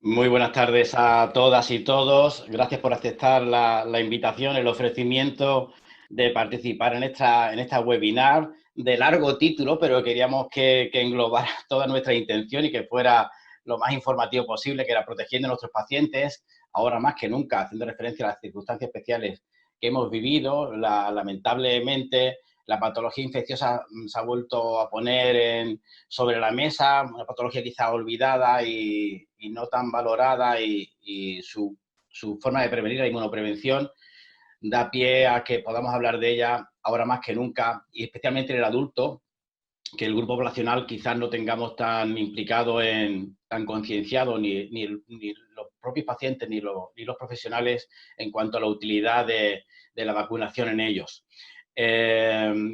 Muy buenas tardes a todas y todos. Gracias por aceptar la invitación, el ofrecimiento de participar en esta webinar de largo título, pero queríamos que englobara toda nuestra intención y que fuera lo más informativo posible, que era protegiendo a nuestros pacientes, ahora más que nunca, haciendo referencia a las circunstancias especiales que hemos vivido. Lamentablemente, la patología infecciosa se ha vuelto a poner sobre la mesa, una patología quizá olvidada y no tan valorada, y su forma de prevenir, la inmunoprevención, da pie a que podamos hablar de ella ahora más que nunca, y especialmente en el adulto, que el grupo poblacional quizás no tengamos tan implicado, tan concienciado, ni los propios pacientes ni los profesionales en cuanto a la utilidad de la vacunación en ellos.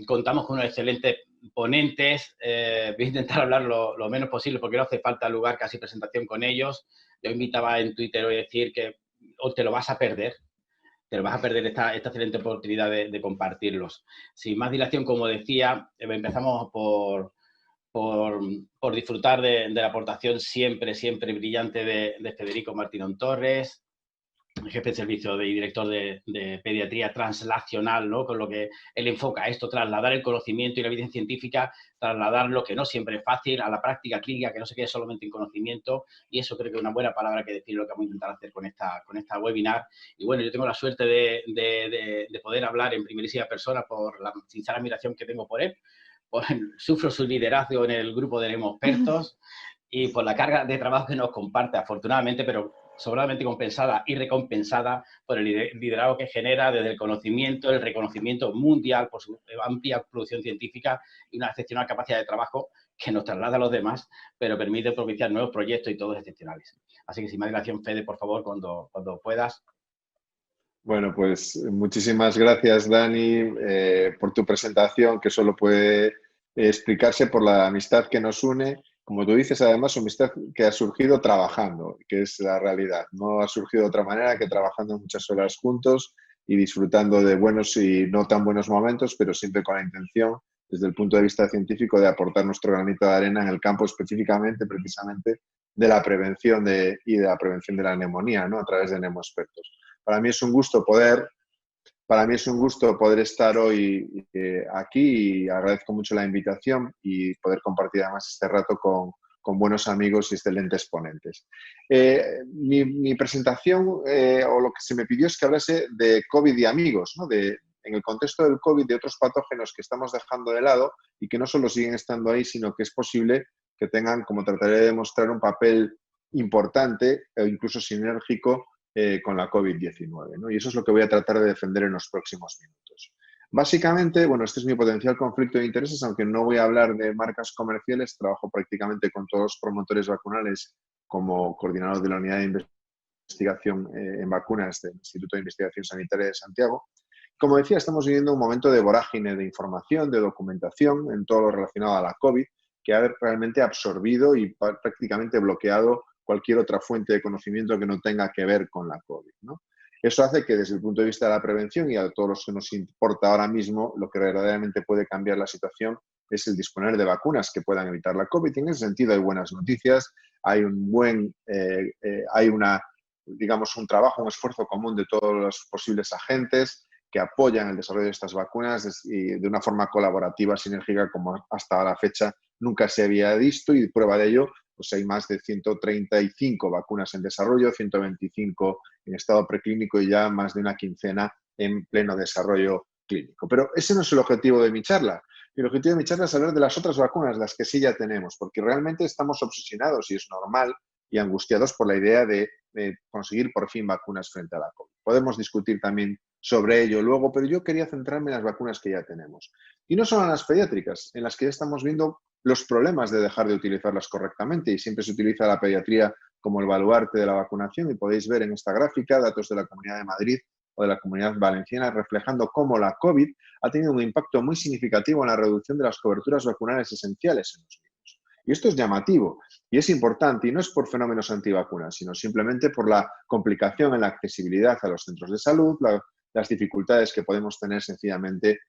Contamos con unos excelentes ponentes. Voy a intentar hablar lo menos posible porque no hace falta lugar casi presentación con ellos. Yo invitaba en Twitter hoy a decir que o te lo vas a perder, esta excelente oportunidad de compartirlos. Sin más dilación, como decía, empezamos por disfrutar de la aportación siempre brillante de Federico Martínez Torres, jefe de servicio y director de pediatría translacional, ¿no? Con lo que él enfoca esto, trasladar el conocimiento y la evidencia científica, trasladar lo que no siempre es fácil a la práctica clínica, que no se quede solamente en conocimiento, y eso creo que es una buena palabra que define lo que vamos a intentar hacer con esta webinar. Y bueno, yo tengo la suerte de poder hablar en primerísima persona por la sincera admiración que tengo por él. Sufro su liderazgo en el grupo de expertos y por la carga de trabajo que nos comparte, afortunadamente, pero sobradamente compensada y recompensada por el liderazgo que genera desde el conocimiento, el reconocimiento mundial por su amplia producción científica y una excepcional capacidad de trabajo que nos traslada a los demás, pero permite propiciar nuevos proyectos y todos excepcionales. Así que sin más dilación, Fede, por favor, cuando puedas. Bueno, pues muchísimas gracias, Dani, por tu presentación, que solo puede explicarse por la amistad que nos une. Como tú dices, además, una amistad que ha surgido trabajando, que es la realidad. No ha surgido de otra manera que trabajando muchas horas juntos y disfrutando de buenos y no tan buenos momentos, pero siempre con la intención, desde el punto de vista científico, de aportar nuestro granito de arena en el campo específicamente, precisamente, de la prevención y de la prevención de la neumonía, ¿no? A través de Nemoexpertos. Para mí es un gusto poder estar hoy aquí, y agradezco mucho la invitación y poder compartir además este rato con buenos amigos y excelentes ponentes. Mi presentación, o lo que se me pidió, es que hablase de COVID y amigos, ¿no? En el contexto del COVID, de otros patógenos que estamos dejando de lado y que no solo siguen estando ahí, sino que es posible que tengan, como trataré de demostrar, un papel importante e incluso sinérgico con la COVID-19, ¿no? Y eso es lo que voy a tratar de defender en los próximos minutos. Básicamente, bueno, este es mi potencial conflicto de intereses, aunque no voy a hablar de marcas comerciales. Trabajo prácticamente con todos los promotores vacunales como coordinador de la unidad de investigación en vacunas del Instituto de Investigación Sanitaria de Santiago. Como decía, estamos viviendo un momento de vorágine de información, de documentación en todo lo relacionado a la COVID, que ha realmente absorbido y prácticamente bloqueado cualquier otra fuente de conocimiento que no tenga que ver con la COVID, ¿no? Eso hace que desde el punto de vista de la prevención y a todos los que nos importa ahora mismo, lo que verdaderamente puede cambiar la situación es el disponer de vacunas que puedan evitar la COVID. Y en ese sentido hay buenas noticias, hay un trabajo, un esfuerzo común de todos los posibles agentes que apoyan el desarrollo de estas vacunas y de una forma colaborativa, sinérgica, como hasta la fecha nunca se había visto, y prueba de ello, pues hay más de 135 vacunas en desarrollo, 125 en estado preclínico y ya más de una quincena en pleno desarrollo clínico. Pero ese no es el objetivo de mi charla. El objetivo de mi charla es hablar de las otras vacunas, las que sí ya tenemos, porque realmente estamos obsesionados, y es normal, y angustiados por la idea de conseguir por fin vacunas frente a la COVID. Podemos discutir también sobre ello luego, pero yo quería centrarme en las vacunas que ya tenemos. Y no solo en las pediátricas, en las que ya estamos viendo los problemas de dejar de utilizarlas correctamente, y siempre se utiliza la pediatría como el baluarte de la vacunación, y podéis ver en esta gráfica datos de la Comunidad de Madrid o de la Comunidad Valenciana reflejando cómo la COVID ha tenido un impacto muy significativo en la reducción de las coberturas vacunales esenciales en los niños. Y esto es llamativo y es importante, y no es por fenómenos antivacunas, sino simplemente por la complicación en la accesibilidad a los centros de salud, las dificultades que podemos tener sencillamente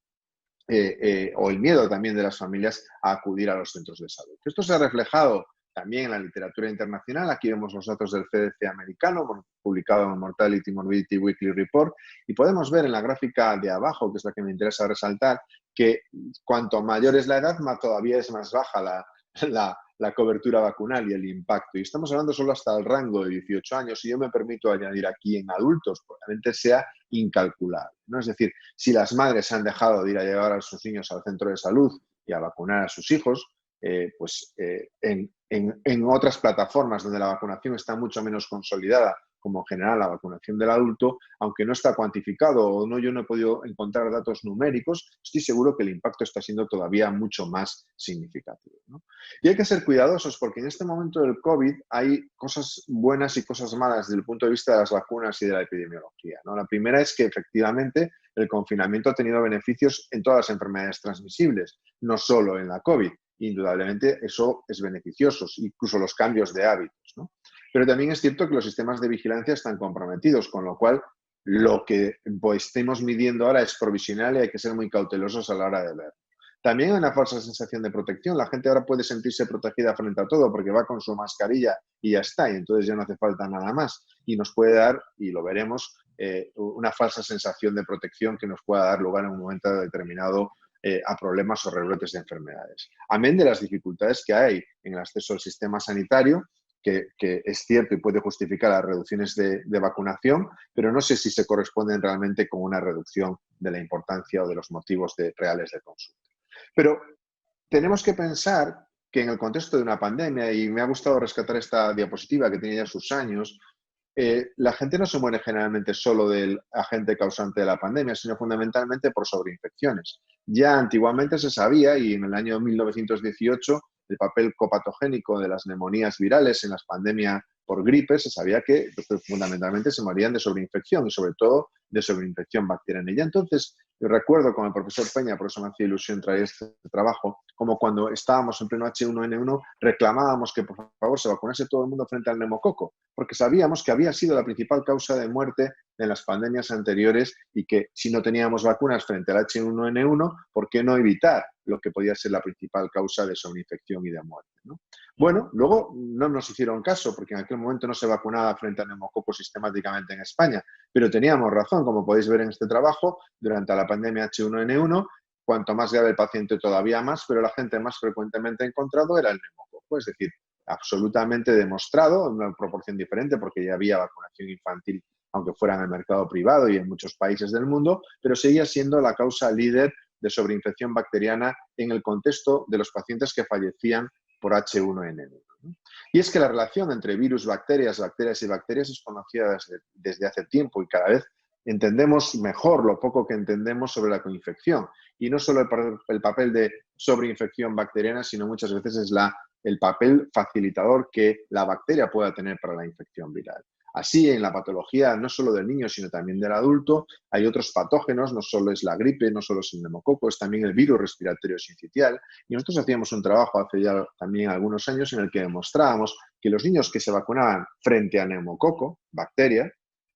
o el miedo también de las familias a acudir a los centros de salud. Esto se ha reflejado también en la literatura internacional. Aquí vemos los datos del CDC americano, publicado en Mortality Morbidity Weekly Report, y podemos ver en la gráfica de abajo, que es la que me interesa resaltar, que cuanto mayor es la edad, todavía es más baja la cobertura vacunal y el impacto. Y estamos hablando solo hasta el rango de 18 años, y yo me permito añadir aquí en adultos, probablemente sea incalculable, ¿no? Es decir, si las madres han dejado de ir a llevar a sus niños al centro de salud y a vacunar a sus hijos, en otras plataformas donde la vacunación está mucho menos consolidada, como en general la vacunación del adulto, aunque no está cuantificado o no, yo no he podido encontrar datos numéricos, estoy seguro que el impacto está siendo todavía mucho más significativo, ¿no? Y hay que ser cuidadosos porque en este momento del COVID hay cosas buenas y cosas malas desde el punto de vista de las vacunas y de la epidemiología, ¿no? La primera es que efectivamente el confinamiento ha tenido beneficios en todas las enfermedades transmisibles, no solo en la COVID. Indudablemente eso es beneficioso, incluso los cambios de hábitos, ¿no? Pero también es cierto que los sistemas de vigilancia están comprometidos, con lo cual lo que estemos midiendo ahora es provisional y hay que ser muy cautelosos a la hora de ver. También hay una falsa sensación de protección. La gente ahora puede sentirse protegida frente a todo porque va con su mascarilla y ya está, y entonces ya no hace falta nada más. Y nos puede dar, y lo veremos, una falsa sensación de protección que nos pueda dar lugar en un momento determinado a problemas o rebrotes de enfermedades. Amén de las dificultades que hay en el acceso al sistema sanitario, que es cierto y puede justificar las reducciones de vacunación, pero no sé si se corresponden realmente con una reducción de la importancia o de los motivos reales de consulta. Pero tenemos que pensar que en el contexto de una pandemia, y me ha gustado rescatar esta diapositiva que tiene ya sus años, la gente no se muere generalmente solo del agente causante de la pandemia, sino fundamentalmente por sobreinfecciones. Ya antiguamente se sabía, y en el año 1918, el papel copatogénico de las neumonías virales en las pandemias por gripe, se sabía que fundamentalmente se morían de sobreinfección y sobre todo de sobreinfección bacteriana. Y ya entonces, yo recuerdo con el profesor Peña, por eso me hacía ilusión traer este trabajo, como cuando estábamos en pleno H1N1, reclamábamos que por favor se vacunase todo el mundo frente al neumococo, porque sabíamos que había sido la principal causa de muerte en las pandemias anteriores y que si no teníamos vacunas frente al H1N1, ¿por qué no evitar lo que podía ser la principal causa de sobreinfección y de muerte, ¿no? Bueno, luego no nos hicieron caso porque en aquel momento no se vacunaba frente al neumococo sistemáticamente en España, pero teníamos razón, como podéis ver en este trabajo, durante la pandemia H1N1, cuanto más grave el paciente todavía más, pero la gente más frecuentemente encontrado era el neumococo, es decir, absolutamente demostrado, en una proporción diferente porque ya había vacunación infantil, aunque fuera en el mercado privado y en muchos países del mundo, pero seguía siendo la causa líder de sobreinfección bacteriana en el contexto de los pacientes que fallecían por H1N1, ¿no? Y es que la relación entre virus, bacterias y bacterias es conocida desde hace tiempo y cada vez entendemos mejor lo poco que entendemos sobre la coinfección. Y no solo el papel de sobreinfección bacteriana, sino muchas veces es el papel facilitador que la bacteria pueda tener para la infección viral. Así, en la patología no solo del niño, sino también del adulto, hay otros patógenos, no solo es la gripe, no solo es el neumococo, es también el virus respiratorio sincitial. Y nosotros hacíamos un trabajo hace ya también algunos años en el que demostrábamos que los niños que se vacunaban frente a neumococo, bacteria,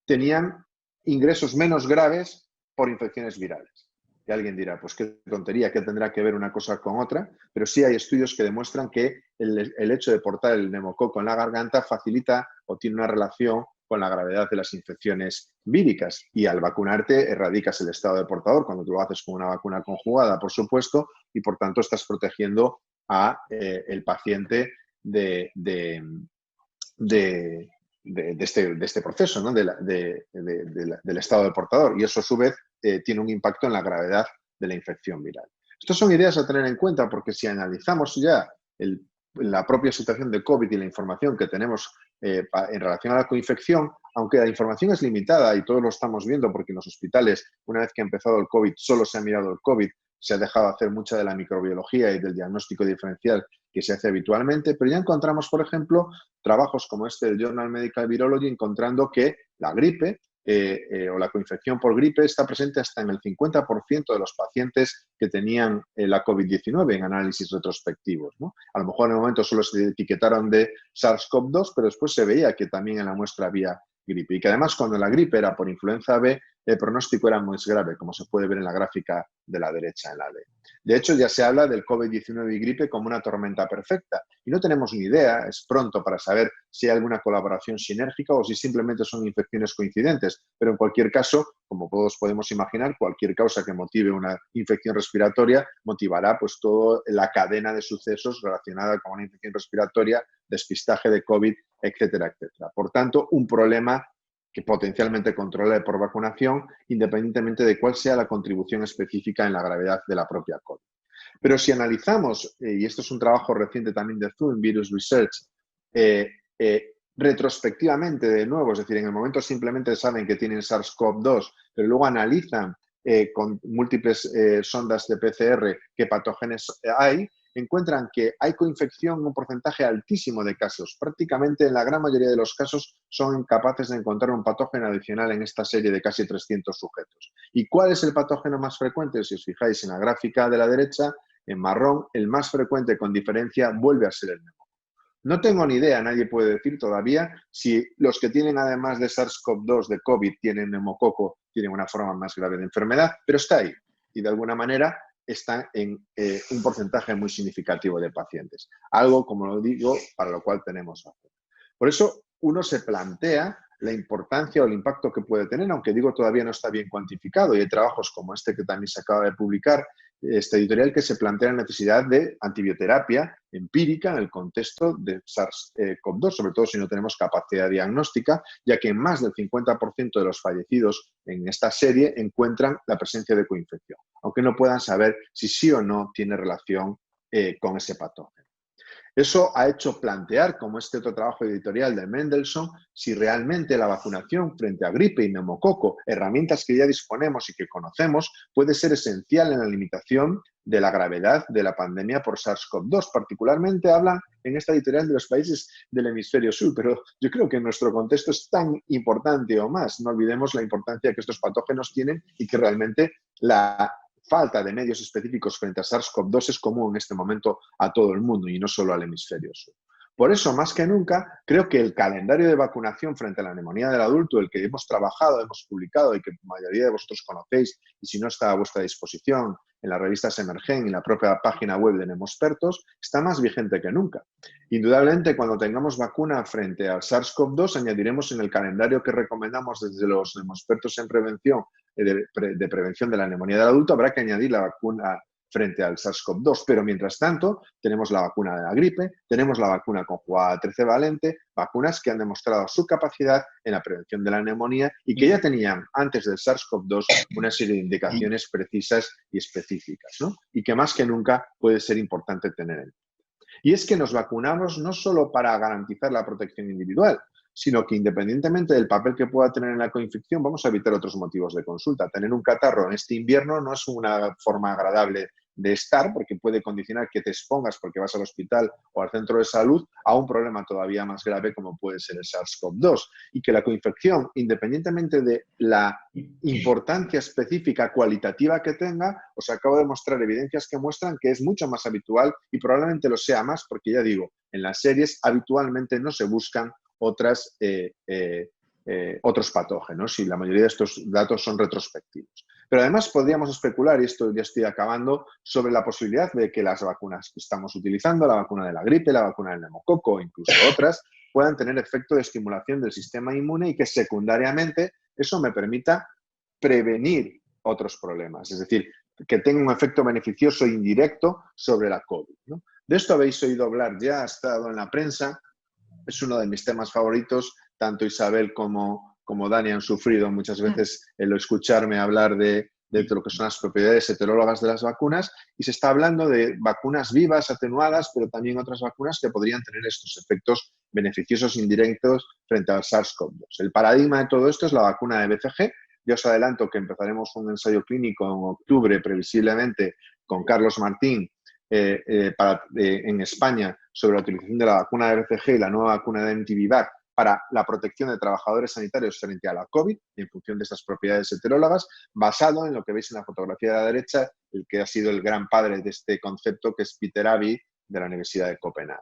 tenían ingresos menos graves por infecciones virales. Y alguien dirá, pues qué tontería, ¿qué tendrá que ver una cosa con otra? Pero sí hay estudios que demuestran que el hecho de portar el neumococo en la garganta facilita o tiene una relación con la gravedad de las infecciones víricas. Y al vacunarte erradicas el estado de portador, cuando tú lo haces con una vacuna conjugada, por supuesto, y por tanto estás protegiendo a el paciente de este proceso, ¿no? del estado de portador. Y eso, a su vez, tiene un impacto en la gravedad de la infección viral. Estas son ideas a tener en cuenta porque si analizamos ya la propia situación de COVID y la información que tenemos en relación a la coinfección, aunque la información es limitada y todos lo estamos viendo porque en los hospitales, una vez que ha empezado el COVID, solo se ha mirado el COVID, se ha dejado hacer mucha de la microbiología y del diagnóstico diferencial que se hace habitualmente, pero ya encontramos, por ejemplo, trabajos como este del Journal Medical Virology encontrando que la gripe o la coinfección por gripe está presente hasta en el 50% de los pacientes que tenían la COVID-19 en análisis retrospectivos, ¿no? A lo mejor en el momento solo se etiquetaron de SARS-CoV-2, pero después se veía que también en la muestra había gripe. Y que además cuando la gripe era por influenza B, el pronóstico era muy grave, como se puede ver en la gráfica de la derecha en la D. De hecho, ya se habla del COVID-19 y gripe como una tormenta perfecta. Y no tenemos ni idea, es pronto para saber si hay alguna colaboración sinérgica o si simplemente son infecciones coincidentes. Pero en cualquier caso, como todos podemos imaginar, cualquier causa que motive una infección respiratoria motivará pues toda la cadena de sucesos relacionada con una infección respiratoria, despistaje de COVID, etcétera, etcétera. Por tanto, un problema que potencialmente controlable por vacunación, independientemente de cuál sea la contribución específica en la gravedad de la propia COVID. Pero si analizamos, y esto es un trabajo reciente también de Zoom Virus Research, retrospectivamente de nuevo, es decir, en el momento simplemente saben que tienen SARS-CoV-2, pero luego analizan con múltiples sondas de PCR qué patógenos hay, encuentran que hay coinfección en un porcentaje altísimo de casos. Prácticamente en la gran mayoría de los casos son incapaces de encontrar un patógeno adicional en esta serie de casi 300 sujetos. ¿Y cuál es el patógeno más frecuente? Si os fijáis en la gráfica de la derecha, en marrón, el más frecuente con diferencia vuelve a ser el neumococo. No tengo ni idea, nadie puede decir todavía si los que tienen además de SARS-CoV-2 de COVID tienen neumococo, tienen una forma más grave de enfermedad, pero está ahí y de alguna manera está en un porcentaje muy significativo de pacientes. Algo, como lo digo, para lo cual tenemos vacuna. Por eso uno se plantea la importancia o el impacto que puede tener, aunque digo todavía no está bien cuantificado y hay trabajos como este que también se acaba de publicar, este editorial que se plantea la necesidad de antibioterapia empírica en el contexto de SARS-CoV-2, sobre todo si no tenemos capacidad diagnóstica, ya que más del 50% de los fallecidos en esta serie encuentran la presencia de coinfección, aunque no puedan saber si sí o no tiene relación con ese patógeno. Eso ha hecho plantear, como este otro trabajo editorial de Mendelssohn, si realmente la vacunación frente a gripe y neumococo, herramientas que ya disponemos y que conocemos, puede ser esencial en la limitación de la gravedad de la pandemia por SARS-CoV-2. Particularmente hablan en esta editorial de los países del hemisferio sur, pero yo creo que en nuestro contexto es tan importante o más. No olvidemos la importancia que estos patógenos tienen y que realmente la falta de medios específicos frente a SARS-CoV-2 es común en este momento a todo el mundo y no solo al hemisferio sur. Por eso, más que nunca, creo que el calendario de vacunación frente a la neumonía del adulto, el que hemos trabajado, hemos publicado y que la mayoría de vosotros conocéis, y si no está a vuestra disposición en las revistas Emergen y en la propia página web de Nemospertos, está más vigente que nunca. Indudablemente, cuando tengamos vacuna frente al SARS-CoV-2, añadiremos en el calendario que recomendamos desde los Nemospertos en prevención de prevención de la neumonía del adulto, habrá que añadir la vacuna frente al SARS-CoV-2, pero mientras tanto tenemos la vacuna de la gripe, tenemos la vacuna conjugada trivalente, vacunas que han demostrado su capacidad en la prevención de la neumonía y que ya tenían antes del SARS-CoV-2 una serie de indicaciones precisas y específicas, ¿no? Y que más que nunca puede ser importante tener en cuenta. Y es que nos vacunamos no solo para garantizar la protección individual, sino que independientemente del papel que pueda tener en la coinfección, vamos a evitar otros motivos de consulta. Tener un catarro en este invierno no es una forma agradable de estar, porque puede condicionar que te expongas porque vas al hospital o al centro de salud a un problema todavía más grave como puede ser el SARS-CoV-2. Y que la coinfección, independientemente de la importancia específica cualitativa que tenga, os acabo de mostrar evidencias que muestran que es mucho más habitual y probablemente lo sea más porque, ya digo, en las series habitualmente no se buscan otros patógenos y la mayoría de estos datos son retrospectivos. Pero además podríamos especular, y esto ya estoy acabando, sobre la posibilidad de que las vacunas que estamos utilizando, la vacuna de la gripe, la vacuna del neumococo o incluso otras, puedan tener efecto de estimulación del sistema inmune y que secundariamente eso me permita prevenir otros problemas, es decir, que tenga un efecto beneficioso e indirecto sobre la COVID, ¿no? De esto habéis oído hablar ya, ha estado en la prensa. Es uno de mis temas favoritos, tanto Isabel como Dani han sufrido muchas veces el escucharme hablar de lo que son las propiedades heterólogas de las vacunas y se está hablando de vacunas vivas, atenuadas, pero también otras vacunas que podrían tener estos efectos beneficiosos indirectos frente al SARS-CoV-2. El paradigma de todo esto es la vacuna de BCG. Ya os adelanto que empezaremos un ensayo clínico en octubre, previsiblemente, con Carlos Martín, en España sobre la utilización de la vacuna de BCG y la nueva vacuna de MTV-VAC para la protección de trabajadores sanitarios frente a la COVID, en función de estas propiedades heterólogas, basado en lo que veis en la fotografía de la derecha, el que ha sido el gran padre de este concepto, que es Peter Abbey, de la Universidad de Copenhague.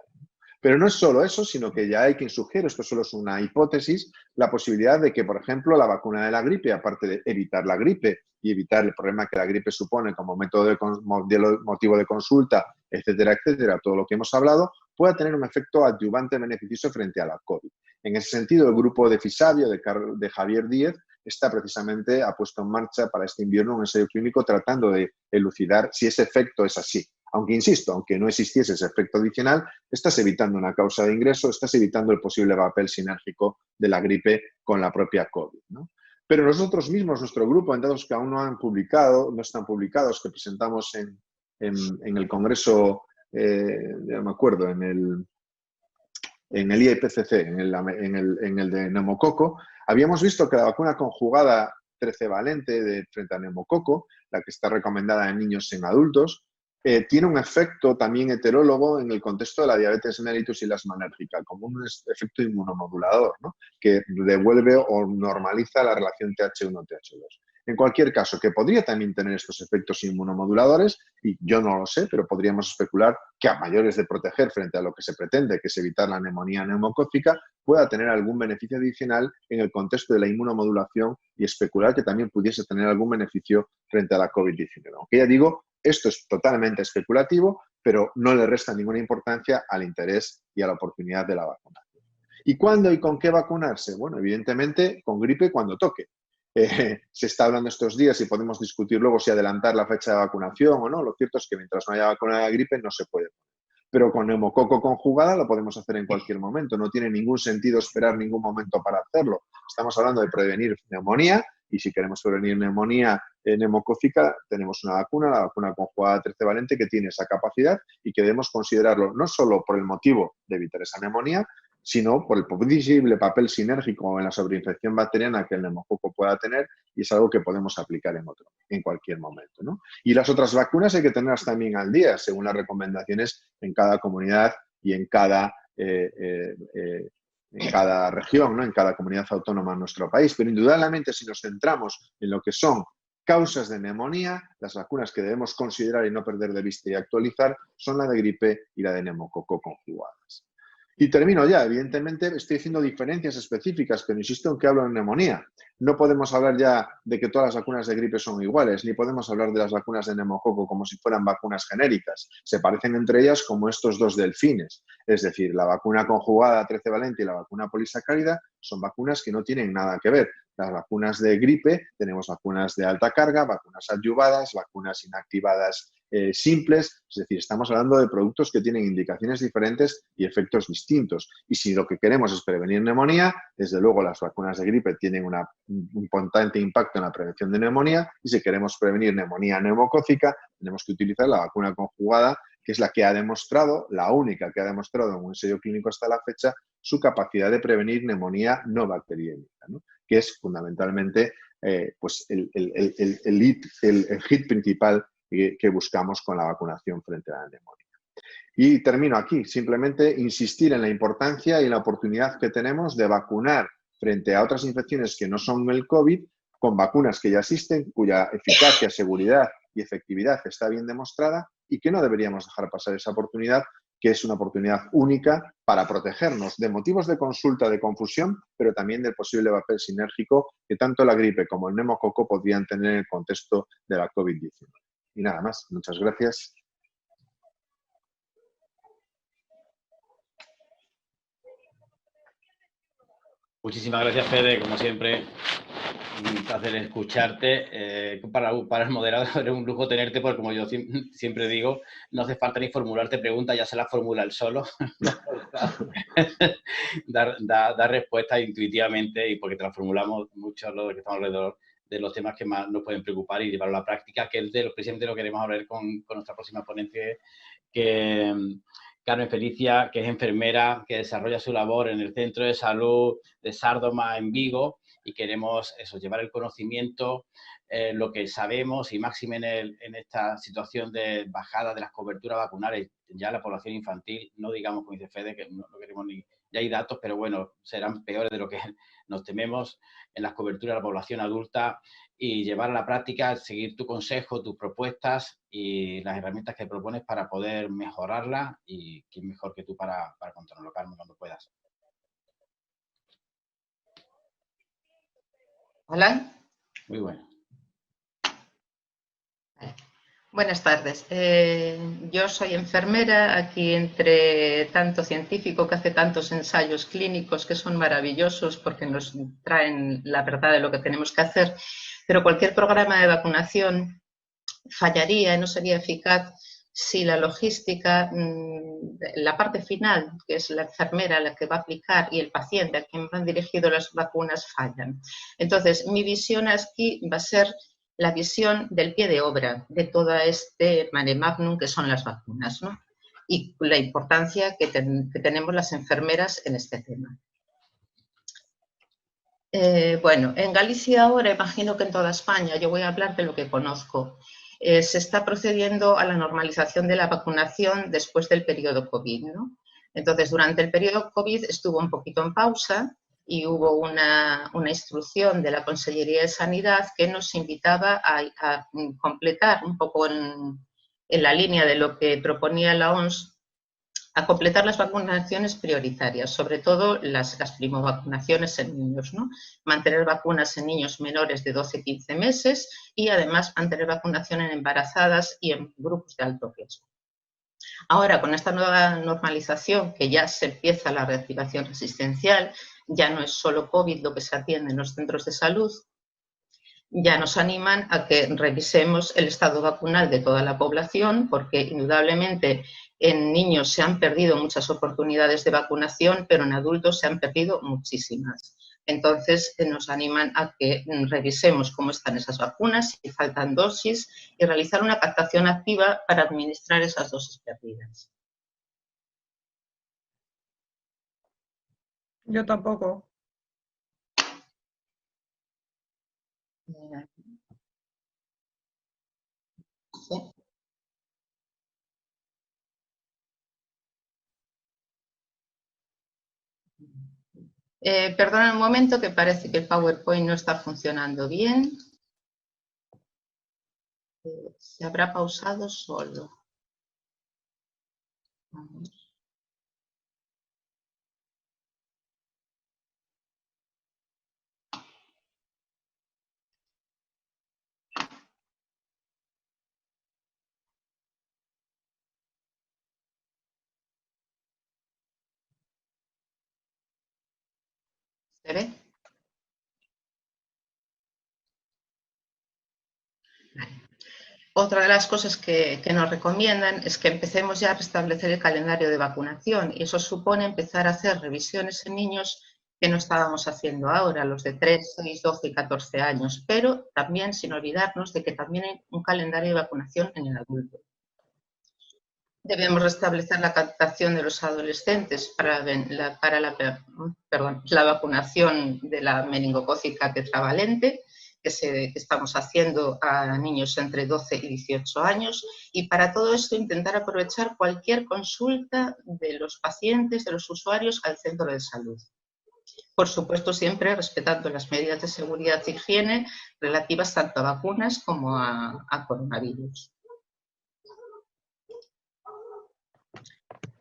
Pero no es solo eso, sino que ya hay quien sugiere, esto solo es una hipótesis, la posibilidad de que, por ejemplo, la vacuna de la gripe, aparte de evitar la gripe y evitar el problema que la gripe supone como motivo de consulta, etcétera, etcétera, todo lo que hemos hablado, pueda tener un efecto adyuvante beneficioso frente a la COVID. En ese sentido, el grupo de Fisabio, de Javier Díez, ha puesto en marcha para este invierno un ensayo clínico tratando de elucidar si ese efecto es así. Aunque, insisto, aunque no existiese ese efecto adicional, estás evitando una causa de ingreso, estás evitando el posible papel sinérgico de la gripe con la propia COVID, ¿no? Pero nosotros mismos, nuestro grupo, en datos que aún no han publicado, no están publicados, que presentamos en el Congreso, ya no me acuerdo, en el IPCC, en el de neumococo, habíamos visto que la vacuna conjugada 13 valente frente a neumococo, la que está recomendada en niños y en adultos, tiene un efecto también heterólogo en el contexto de la diabetes mellitus y la asma alérgica, como un efecto inmunomodulador, ¿no? Que devuelve o normaliza la relación TH1-TH2. En cualquier caso, que podría también tener estos efectos inmunomoduladores, y yo no lo sé, pero podríamos especular que a mayores de proteger frente a lo que se pretende, que es evitar la neumonía neumocócica, pueda tener algún beneficio adicional en el contexto de la inmunomodulación y especular que también pudiese tener algún beneficio frente a la COVID-19. Aunque ya digo, esto es totalmente especulativo, pero no le resta ninguna importancia al interés y a la oportunidad de la vacunación. ¿Y cuándo y con qué vacunarse? Bueno, evidentemente con gripe cuando toque. Se está hablando estos días y podemos discutir luego si adelantar la fecha de vacunación o no. Lo cierto es que mientras no haya vacuna de la gripe no se puede. Pero con neumococo conjugada lo podemos hacer en cualquier momento. No tiene ningún sentido esperar ningún momento para hacerlo. Estamos hablando de prevenir neumonía y si queremos prevenir neumonía neumocócica, tenemos una vacuna, la vacuna conjugada 13 valente, que tiene esa capacidad y que debemos considerarlo no solo por el motivo de evitar esa neumonía, sino por el posible papel sinérgico en la sobreinfección bacteriana que el neumococo pueda tener, y es algo que podemos aplicar en cualquier momento, ¿no? Y las otras vacunas hay que tenerlas también al día, según las recomendaciones en cada comunidad y en cada región, ¿no? En cada comunidad autónoma en nuestro país. Pero indudablemente, si nos centramos en lo que son causas de neumonía, las vacunas que debemos considerar y no perder de vista y actualizar son la de gripe y la de neumococo conjugadas. Y termino ya. Evidentemente estoy haciendo diferencias específicas, pero insisto en que hablo de neumonía. No podemos hablar ya de que todas las vacunas de gripe son iguales, ni podemos hablar de las vacunas de neumococo como si fueran vacunas genéricas. Se parecen entre ellas como estos dos delfines. Es decir, la vacuna conjugada 13 valente y la vacuna polisacárida son vacunas que no tienen nada que ver. Las vacunas de gripe, tenemos vacunas de alta carga, vacunas adyuvadas, vacunas inactivadas simples, es decir, estamos hablando de productos que tienen indicaciones diferentes y efectos distintos. Y si lo que queremos es prevenir neumonía, desde luego las vacunas de gripe tienen un importante impacto en la prevención de neumonía, y si queremos prevenir neumonía neumocócica, tenemos que utilizar la vacuna conjugada, que es la que ha demostrado, la única que ha demostrado en un ensayo clínico hasta la fecha, su capacidad de prevenir neumonía no bacteriémica, ¿no? Que es fundamentalmente pues el hit principal que buscamos con la vacunación frente a la neumonía. Y termino aquí, simplemente insistir en la importancia y la oportunidad que tenemos de vacunar frente a otras infecciones que no son el COVID, con vacunas que ya existen, cuya eficacia, seguridad y efectividad está bien demostrada, y que no deberíamos dejar pasar esa oportunidad, que es una oportunidad única para protegernos de motivos de consulta, de confusión, pero también del posible papel sinérgico que tanto la gripe como el neumococo podrían tener en el contexto de la COVID-19. Y nada más. Muchas gracias. Muchísimas gracias, Fede. Como siempre, un placer escucharte. Para el moderador es un lujo tenerte, porque como yo siempre digo, no hace falta ni formularte preguntas, ya se las formula él solo. dar respuestas intuitivamente, y porque te las formulamos muchos los que estamos alrededor de los temas que más nos pueden preocupar y llevarlo a la práctica, que es de los precisamente lo que queremos hablar con nuestra próxima ponente, que Carmen Felicia, que es enfermera, que desarrolla su labor en el Centro de Salud de Sárdoma en Vigo, y queremos eso, llevar el conocimiento, lo que sabemos, y máxime en esta situación de bajada de las coberturas vacunales, ya la población infantil, no digamos, como dice Fede, que no queremos tenemos ya hay datos, pero bueno, serán peores de lo que nos tememos en las coberturas de la población adulta, y llevar a la práctica, seguir tu consejo, tus propuestas y las herramientas que propones para poder mejorarlas, y quién mejor que tú para controlarlo, Carmen, cuando puedas. Hola. Muy bueno. Buenas tardes. Yo soy enfermera, aquí entre tanto científico que hace tantos ensayos clínicos que son maravillosos porque nos traen la verdad de lo que tenemos que hacer, pero cualquier programa de vacunación fallaría y no sería eficaz si la logística, la parte final, que es la enfermera la que va a aplicar y el paciente a quien van dirigidas las vacunas, fallan. Entonces, mi visión aquí va a ser la visión del pie de obra de todo este mare magnum que son las vacunas, ¿no? Y la importancia que tenemos las enfermeras en este tema. Bueno, en Galicia ahora, imagino que en toda España, yo voy a hablar de lo que conozco, se está procediendo a la normalización de la vacunación después del periodo COVID, ¿no? Entonces, durante el periodo COVID estuvo un poquito en pausa y hubo una instrucción de la Consellería de Sanidad que nos invitaba a completar un poco en la línea de lo que proponía la OMS, a completar las vacunaciones prioritarias, sobre todo las primovacunaciones en niños, ¿no? Mantener vacunas en niños menores de 12-15 meses y además mantener vacunación en embarazadas y en grupos de alto riesgo. Ahora, con esta nueva normalización, que ya se empieza la reactivación asistencial, ya no es solo COVID lo que se atiende en los centros de salud, ya nos animan a que revisemos el estado vacunal de toda la población, porque indudablemente en niños se han perdido muchas oportunidades de vacunación, pero en adultos se han perdido muchísimas. Entonces nos animan a que revisemos cómo están esas vacunas, si faltan dosis, y realizar una captación activa para administrar esas dosis perdidas. Yo tampoco. Sí. Perdona un momento, que parece que el PowerPoint no está funcionando bien. Se habrá pausado solo. Vamos. ¿Se ve? Otra de las cosas que nos recomiendan es que empecemos ya a restablecer el calendario de vacunación, y eso supone empezar a hacer revisiones en niños que no estábamos haciendo ahora, los de 3, 6, 12 y 14 años, pero también sin olvidarnos de que también hay un calendario de vacunación en el adulto. Debemos restablecer la captación de los adolescentes para la vacunación de la meningocócica tetravalente, que estamos haciendo a niños entre 12 y 18 años, y para todo esto intentar aprovechar cualquier consulta de los pacientes, de los usuarios al centro de salud. Por supuesto, siempre respetando las medidas de seguridad e higiene relativas tanto a vacunas como a coronavirus.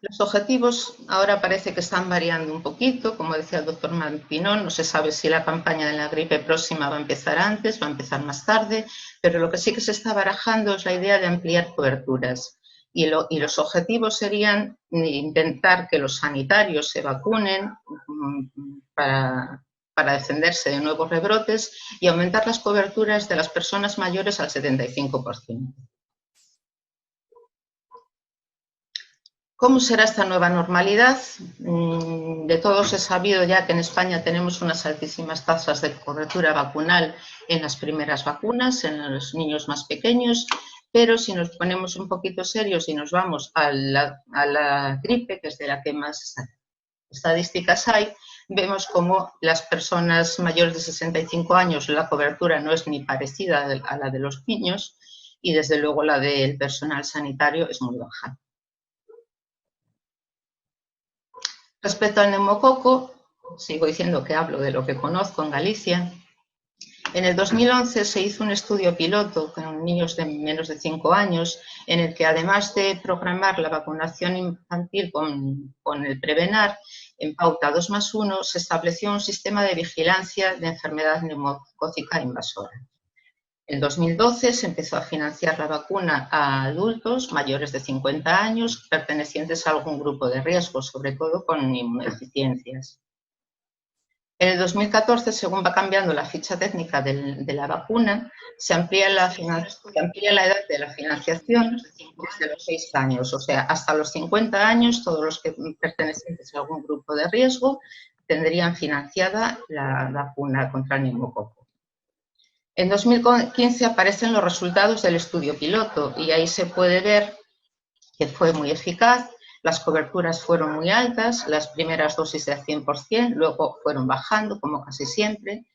Los objetivos ahora parece que están variando un poquito, como decía el doctor Pinón, no se sabe si la campaña de la gripe próxima va a empezar antes, va a empezar más tarde, pero lo que sí que se está barajando es la idea de ampliar coberturas. Y los objetivos serían intentar que los sanitarios se vacunen para defenderse de nuevos rebrotes y aumentar las coberturas de las personas mayores al 75%. ¿Cómo será esta nueva normalidad? De todos he sabido ya que en España tenemos unas altísimas tasas de cobertura vacunal en las primeras vacunas, en los niños más pequeños, pero si nos ponemos un poquito serios y nos vamos a la gripe, que es de la que más estadísticas hay, vemos como las personas mayores de 65 años la cobertura no es ni parecida a la de los niños, y desde luego la del personal sanitario es muy baja. Respecto al neumococo, sigo diciendo que hablo de lo que conozco en Galicia. En el 2011 se hizo un estudio piloto con niños de menos de 5 años, en el que además de programar la vacunación infantil con el Prevenar, en pauta 2+1, se estableció un sistema de vigilancia de enfermedad neumocócica invasora. En 2012 se empezó a financiar la vacuna a adultos mayores de 50 años pertenecientes a algún grupo de riesgo, sobre todo con inmunodeficiencias. En el 2014, según va cambiando la ficha técnica de la vacuna, se amplía la edad de la financiación desde los 6 años, o sea, hasta los 50 años, todos los que pertenecientes a algún grupo de riesgo tendrían financiada la vacuna contra el neumococo. En 2015 aparecen los resultados del estudio piloto y ahí se puede ver que fue muy eficaz. Las coberturas fueron muy altas, las primeras dosis de 100%, luego fueron bajando, como casi siempre.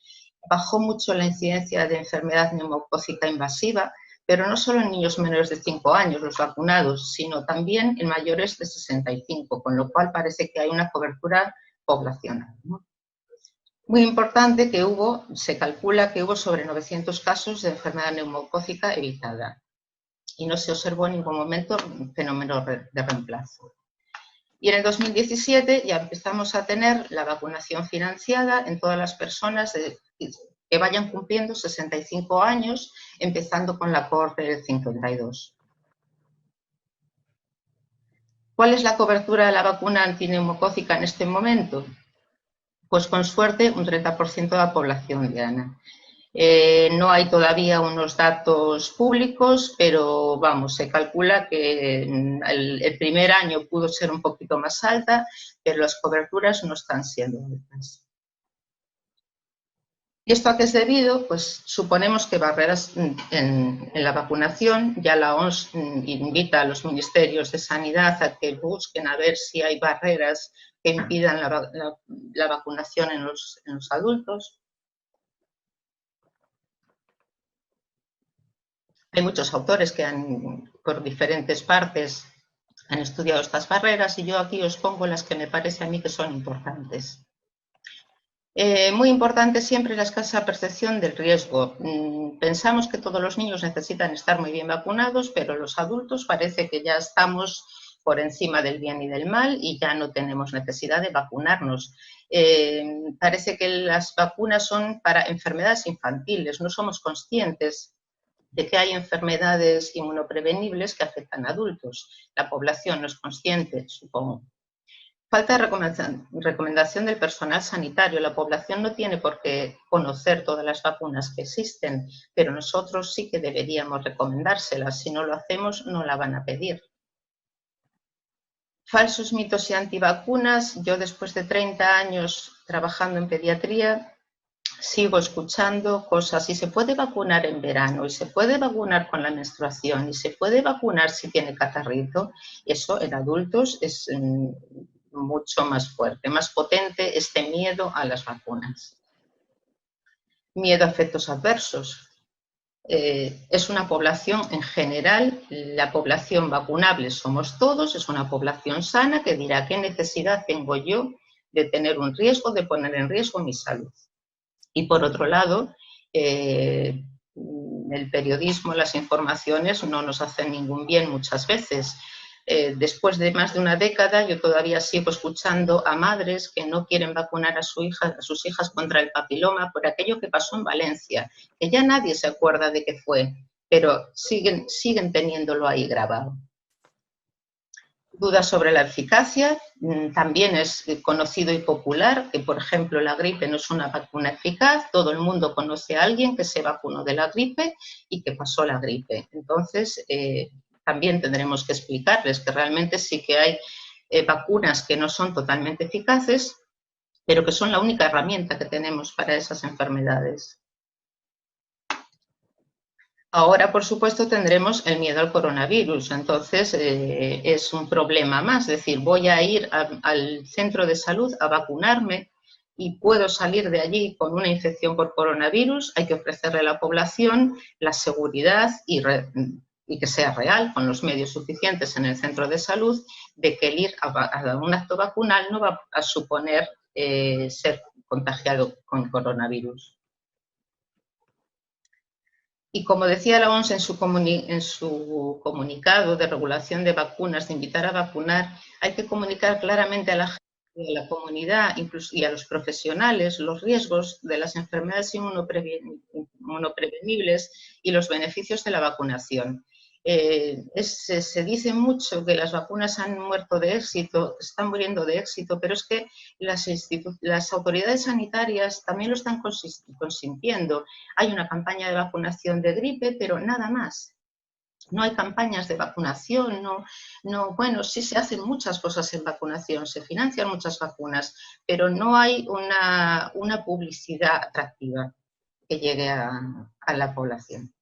Bajó mucho la incidencia de enfermedad neumocócica invasiva, pero no solo en niños menores de 5 años, los vacunados, sino también en mayores de 65, con lo cual parece que hay una cobertura poblacional, ¿no? Muy importante que se calcula que hubo sobre 900 casos de enfermedad neumocócica evitada y no se observó en ningún momento un fenómeno de reemplazo. Y en el 2017 ya empezamos a tener la vacunación financiada en todas las personas que vayan cumpliendo 65 años, empezando con la cohorte del 52. ¿Cuál es la cobertura de la vacuna antineumocócica en este momento? Pues con suerte un 30% de la población diana. No hay todavía unos datos públicos, pero vamos, se calcula que el primer año pudo ser un poquito más alta, pero las coberturas no están siendo altas. ¿Y esto a qué es debido? Pues suponemos que barreras en la vacunación, ya la OMS invita a los ministerios de sanidad a que busquen a ver si hay barreras que impidan la vacunación en los adultos. Hay muchos autores que por diferentes partes han estudiado estas barreras y yo aquí os pongo las que me parece a mí que son importantes. Muy importante siempre la escasa percepción del riesgo. Pensamos que todos los niños necesitan estar muy bien vacunados, pero los adultos parece que ya estamos por encima del bien y del mal y ya no tenemos necesidad de vacunarnos. Parece que las vacunas son para enfermedades infantiles, no somos conscientes de que hay enfermedades inmunoprevenibles que afectan a adultos. La población no es consciente, supongo. Falta de recomendación del personal sanitario. La población no tiene por qué conocer todas las vacunas que existen, pero nosotros sí que deberíamos recomendárselas. Si no lo hacemos, no la van a pedir. Falsos mitos y antivacunas. Yo, después de 30 años trabajando en pediatría, sigo escuchando cosas, y se puede vacunar en verano, y se puede vacunar con la menstruación, y se puede vacunar si tiene catarrito. Eso en adultos es mucho más fuerte, más potente este miedo a las vacunas. Miedo a efectos adversos. Es una población en general, la población vacunable somos todos, es una población sana que dirá qué necesidad tengo yo de tener un riesgo, de poner en riesgo mi salud. Y por otro lado, el periodismo, las informaciones no nos hacen ningún bien muchas veces. Después de más de una década, yo todavía sigo escuchando a madres que no quieren vacunar a sus hijas contra el papiloma por aquello que pasó en Valencia, que ya nadie se acuerda de qué fue, pero siguen teniéndolo ahí grabado. Dudas sobre la eficacia. También es conocido y popular que, por ejemplo, la gripe no es una vacuna eficaz. Todo el mundo conoce a alguien que se vacunó de la gripe y que pasó la gripe. Entonces, también tendremos que explicarles que realmente sí que hay vacunas que no son totalmente eficaces, pero que son la única herramienta que tenemos para esas enfermedades. Ahora, por supuesto, tendremos el miedo al coronavirus, entonces es un problema más, es decir, voy a ir al centro de salud a vacunarme y puedo salir de allí con una infección por coronavirus. Hay que ofrecerle a la población la seguridad y y que sea real, con los medios suficientes en el centro de salud, de que el ir a un acto vacunal no va a suponer ser contagiado con coronavirus. Y como decía la OMS en su comunicado de regulación de vacunas, de invitar a vacunar, hay que comunicar claramente a la gente, a la comunidad incluso, y a los profesionales los riesgos de las enfermedades inmunoprevenibles y los beneficios de la vacunación. Se dice mucho que las vacunas han muerto de éxito, están muriendo de éxito, pero es que las autoridades sanitarias también lo están consintiendo. Hay una campaña de vacunación de gripe, pero nada más. No hay campañas de vacunación, bueno, sí se hacen muchas cosas en vacunación, se financian muchas vacunas, pero no hay una publicidad atractiva que llegue a la población.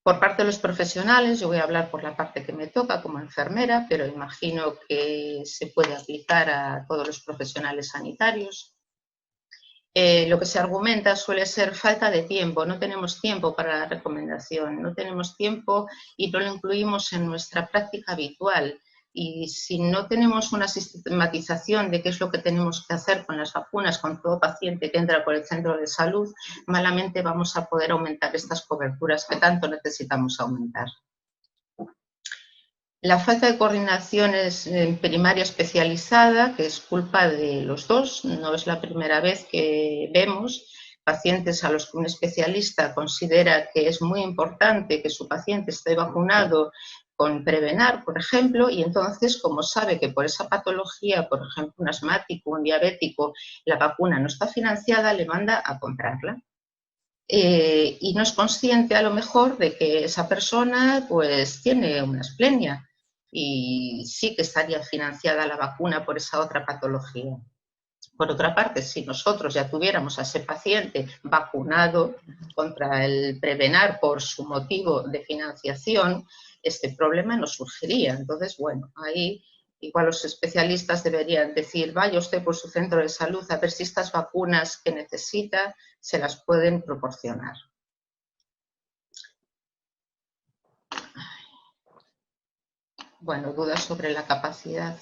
Por parte de los profesionales, yo voy a hablar por la parte que me toca como enfermera, pero imagino que se puede aplicar a todos los profesionales sanitarios. Lo que se argumenta suele ser falta de tiempo, no tenemos tiempo para la recomendación, no tenemos tiempo y no lo incluimos en nuestra práctica habitual. Y si no tenemos una sistematización de qué es lo que tenemos que hacer con las vacunas, con todo paciente que entra por el centro de salud, malamente vamos a poder aumentar estas coberturas que tanto necesitamos aumentar. La falta de coordinación en primaria especializada, que es culpa de los dos, no es la primera vez que vemos pacientes a los que un especialista considera que es muy importante que su paciente esté vacunado con Prevenar, por ejemplo, y entonces, como sabe que por esa patología, por ejemplo, un asmático, un diabético, la vacuna no está financiada, le manda a comprarla. Y no es consciente a lo mejor de que esa persona pues tiene una asplenia y sí que estaría financiada la vacuna por esa otra patología. Por otra parte, si nosotros ya tuviéramos a ese paciente vacunado contra el Prevenar por su motivo de financiación, este problema no surgiría. Entonces, bueno, ahí igual los especialistas deberían decir, vaya usted por su centro de salud a ver si estas vacunas que necesita se las pueden proporcionar. Bueno, dudas sobre la capacidad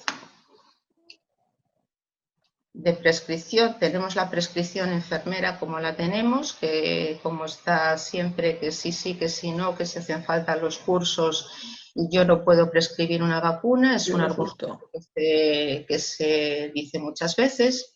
de prescripción. Tenemos la prescripción enfermera como la tenemos, que como está siempre que sí, que sí, no, que se hacen falta los cursos, yo no puedo prescribir una vacuna, es un argumento que se dice muchas veces.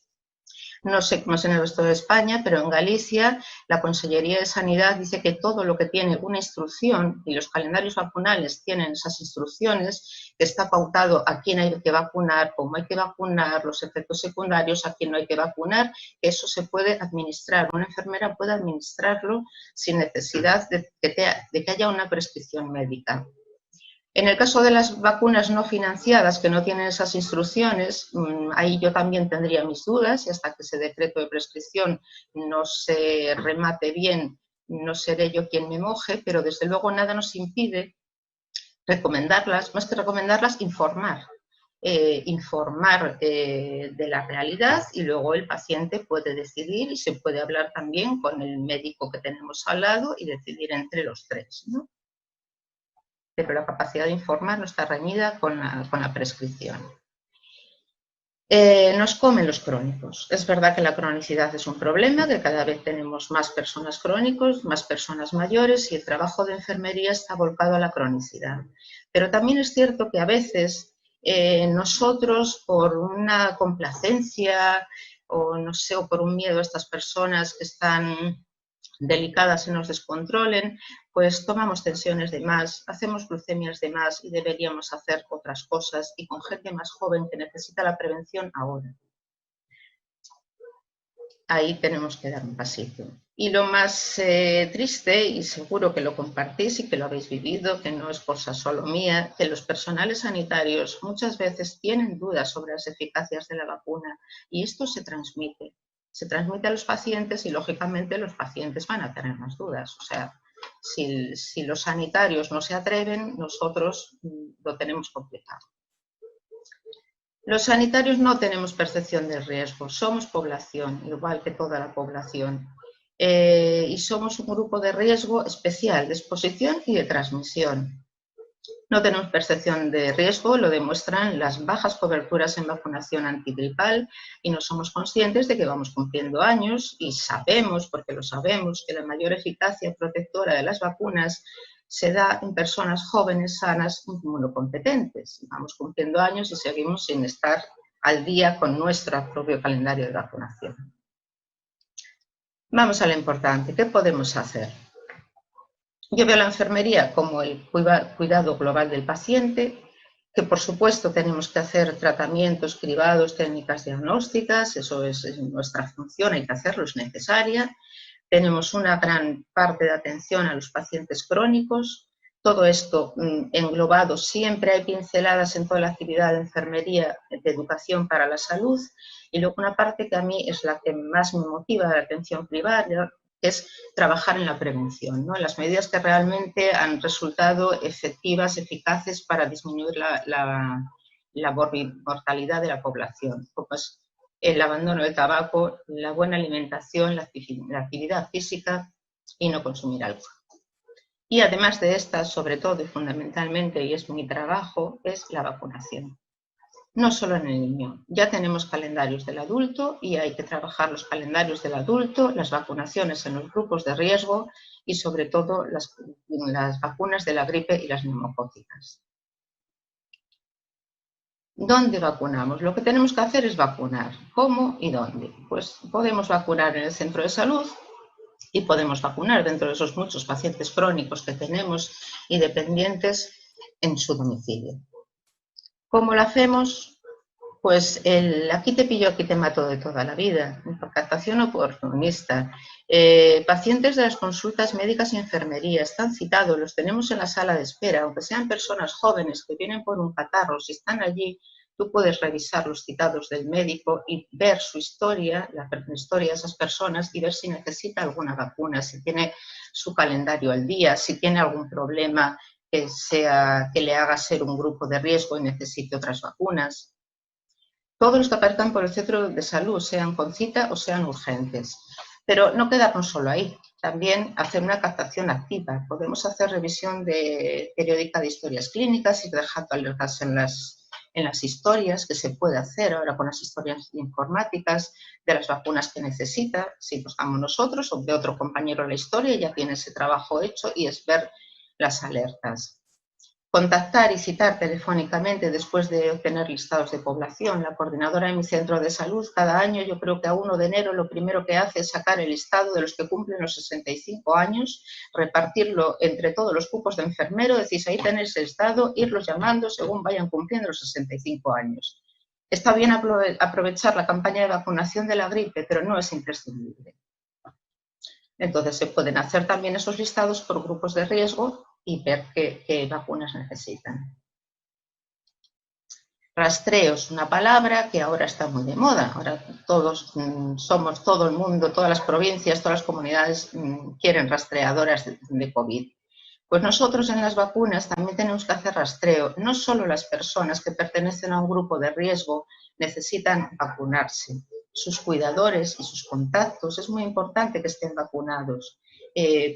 No sé cómo es en el resto de España, pero en Galicia la Consellería de Sanidad dice que todo lo que tiene una instrucción, y los calendarios vacunales tienen esas instrucciones, que está pautado a quién hay que vacunar, cómo hay que vacunar, los efectos secundarios, a quién no hay que vacunar, que eso se puede administrar. Una enfermera puede administrarlo sin necesidad de que haya una prescripción médica. En el caso de las vacunas no financiadas que no tienen esas instrucciones, ahí yo también tendría mis dudas y hasta que ese decreto de prescripción no se remate bien, no seré yo quien me moje, pero desde luego nada nos impide recomendarlas, más que recomendarlas, informar. Informar de la realidad y luego el paciente puede decidir y se puede hablar también con el médico que tenemos al lado y decidir entre los tres, ¿no? Pero la capacidad de informar no está reñida con la prescripción. Nos comen los crónicos. Es verdad que la cronicidad es un problema, que cada vez tenemos más personas crónicos, más personas mayores y el trabajo de enfermería está volcado a la cronicidad. Pero también es cierto que a veces nosotros, por una complacencia o no sé, o por un miedo a estas personas que están delicadas y nos descontrolen, pues tomamos tensiones de más, hacemos glucemias de más y deberíamos hacer otras cosas y con gente más joven que necesita la prevención ahora. Ahí tenemos que dar un pasito. Y lo más triste, y seguro que lo compartís y que lo habéis vivido, que no es cosa solo mía, que los personales sanitarios muchas veces tienen dudas sobre las eficacias de la vacuna y esto se transmite. Se transmite a los pacientes y, lógicamente, los pacientes van a tener más dudas. O sea, si los sanitarios no se atreven, nosotros lo tenemos complicado. Los sanitarios no tenemos percepción de riesgo, somos población, igual que toda la población. y somos un grupo de riesgo especial de exposición y de transmisión. No tenemos percepción de riesgo, lo demuestran las bajas coberturas en vacunación antigripal y no somos conscientes de que vamos cumpliendo años y sabemos, porque lo sabemos, que la mayor eficacia protectora de las vacunas se da en personas jóvenes, sanas, inmunocompetentes. Vamos cumpliendo años y seguimos sin estar al día con nuestro propio calendario de vacunación. Vamos a lo importante, ¿qué podemos hacer? Yo veo la enfermería como el cuidado global del paciente, que por supuesto tenemos que hacer tratamientos cribados, técnicas diagnósticas, eso es nuestra función, hay que hacerlo, es necesaria. Tenemos una gran parte de atención a los pacientes crónicos. Todo esto englobado, siempre hay pinceladas en toda la actividad de enfermería de educación para la salud. Y luego una parte que a mí es la que más me motiva de la atención primaria, que es trabajar en la prevención, ¿no? En las medidas que realmente han resultado efectivas, eficaces para disminuir la mortalidad de la población, como es el abandono del tabaco, la buena alimentación, la actividad física y no consumir alcohol. Y además de estas, sobre todo y fundamentalmente, y es mi trabajo, es la vacunación. No solo en el niño, ya tenemos calendarios del adulto y hay que trabajar los calendarios del adulto, las vacunaciones en los grupos de riesgo y sobre todo las vacunas de la gripe y las neumocócicas. ¿Dónde vacunamos? Lo que tenemos que hacer es vacunar. ¿Cómo y dónde? Pues podemos vacunar en el centro de salud y podemos vacunar dentro de esos muchos pacientes crónicos que tenemos y dependientes en su domicilio. ¿Cómo lo hacemos? Pues aquí te pillo, aquí te mato de toda la vida, por captación oportunista. Pacientes de las consultas médicas y enfermería están citados, los tenemos en la sala de espera, aunque sean personas jóvenes que vienen por un catarro, si están allí, tú puedes revisar los citados del médico y ver su historia, la historia de esas personas y ver si necesita alguna vacuna, si tiene su calendario al día, si tiene algún problema que le haga ser un grupo de riesgo y necesite otras vacunas. Todos los que aparezcan por el centro de salud, sean con cita o sean urgentes. Pero no quedarnos solo ahí, también hacer una captación activa. Podemos hacer revisión periódica de historias clínicas y dejando alertas en las historias, que se puede hacer ahora con las historias informáticas de las vacunas que necesita. Si buscamos nosotros o de otro compañero la historia, ya tiene ese trabajo hecho y es ver las alertas. Contactar y citar telefónicamente después de obtener listados de población. La coordinadora de mi centro de salud, cada año, yo creo que a 1 de enero, lo primero que hace es sacar el listado de los que cumplen los 65 años, repartirlo entre todos los cupos de enfermero, decís, ahí tenéis el listado, irlos llamando según vayan cumpliendo los 65 años. Está bien aprovechar la campaña de vacunación de la gripe, pero no es imprescindible. Entonces se pueden hacer también esos listados por grupos de riesgo y ver qué vacunas necesitan. Rastreo es una palabra que ahora está muy de moda. Ahora todos somos, todo el mundo, todas las provincias, todas las comunidades quieren rastreadoras de COVID. Pues nosotros en las vacunas también tenemos que hacer rastreo. No solo las personas que pertenecen a un grupo de riesgo necesitan vacunarse. Sus cuidadores y sus contactos es muy importante que estén vacunados.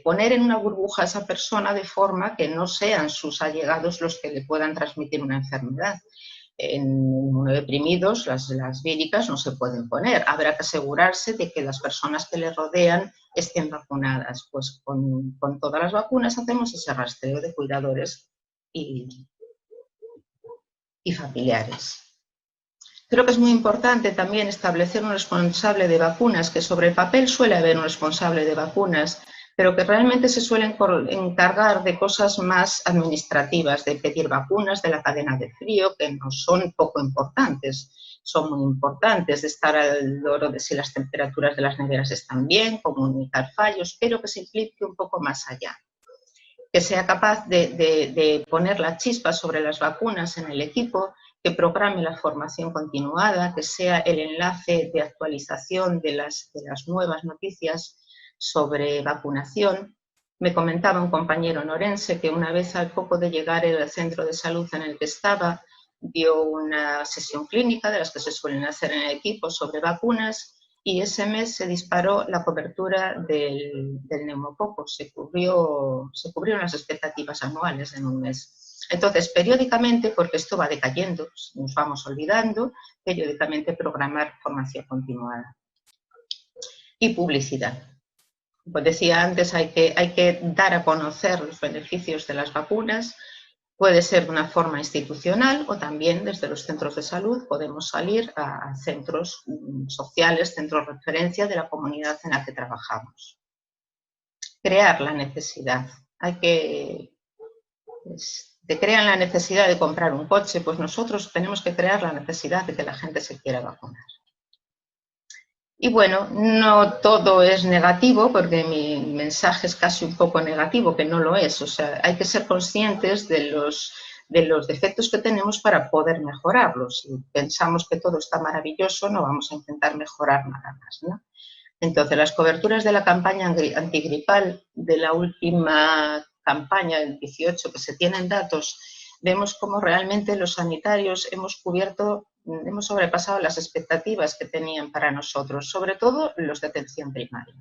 Poner en una burbuja a esa persona de forma que no sean sus allegados los que le puedan transmitir una enfermedad. En inmunodeprimidos, las víricas no se pueden poner. Habrá que asegurarse de que las personas que le rodean estén vacunadas. Pues con todas las vacunas hacemos ese rastreo de cuidadores y familiares. Creo que es muy importante también establecer un responsable de vacunas, que sobre el papel suele haber un responsable de vacunas, pero que realmente se suelen encargar de cosas más administrativas, de pedir vacunas, de la cadena de frío, que no son poco importantes, son muy importantes, de estar al loro de si las temperaturas de las neveras están bien, comunicar fallos, pero que se implique un poco más allá. Que sea capaz de poner la chispa sobre las vacunas en el equipo, que programe la formación continuada, que sea el enlace de actualización de las nuevas noticias sobre vacunación. Me comentaba un compañero norense que una vez al poco de llegar al centro de salud en el que estaba, dio una sesión clínica de las que se suelen hacer en el equipo sobre vacunas y ese mes se disparó la cobertura del neumococo, se cubrieron las expectativas anuales en un mes. Entonces, periódicamente, porque esto va decayendo, nos vamos olvidando, periódicamente programar formación continuada. Y publicidad. Pues decía antes, hay que dar a conocer los beneficios de las vacunas. Puede ser de una forma institucional o también desde los centros de salud podemos salir a centros sociales, centros de referencia de la comunidad en la que trabajamos. Crear la necesidad. Te crean la necesidad de comprar un coche, pues nosotros tenemos que crear la necesidad de que la gente se quiera vacunar. Y bueno, no todo es negativo, porque mi mensaje es casi un poco negativo, que no lo es. O sea, hay que ser conscientes de los defectos que tenemos para poder mejorarlos. Si pensamos que todo está maravilloso, no vamos a intentar mejorar nada más, ¿no? Entonces, las coberturas de la campaña antigripal, de la última campaña, el 18, que se tienen datos, vemos cómo realmente los sanitarios hemos sobrepasado las expectativas que tenían para nosotros, sobre todo los de atención primaria.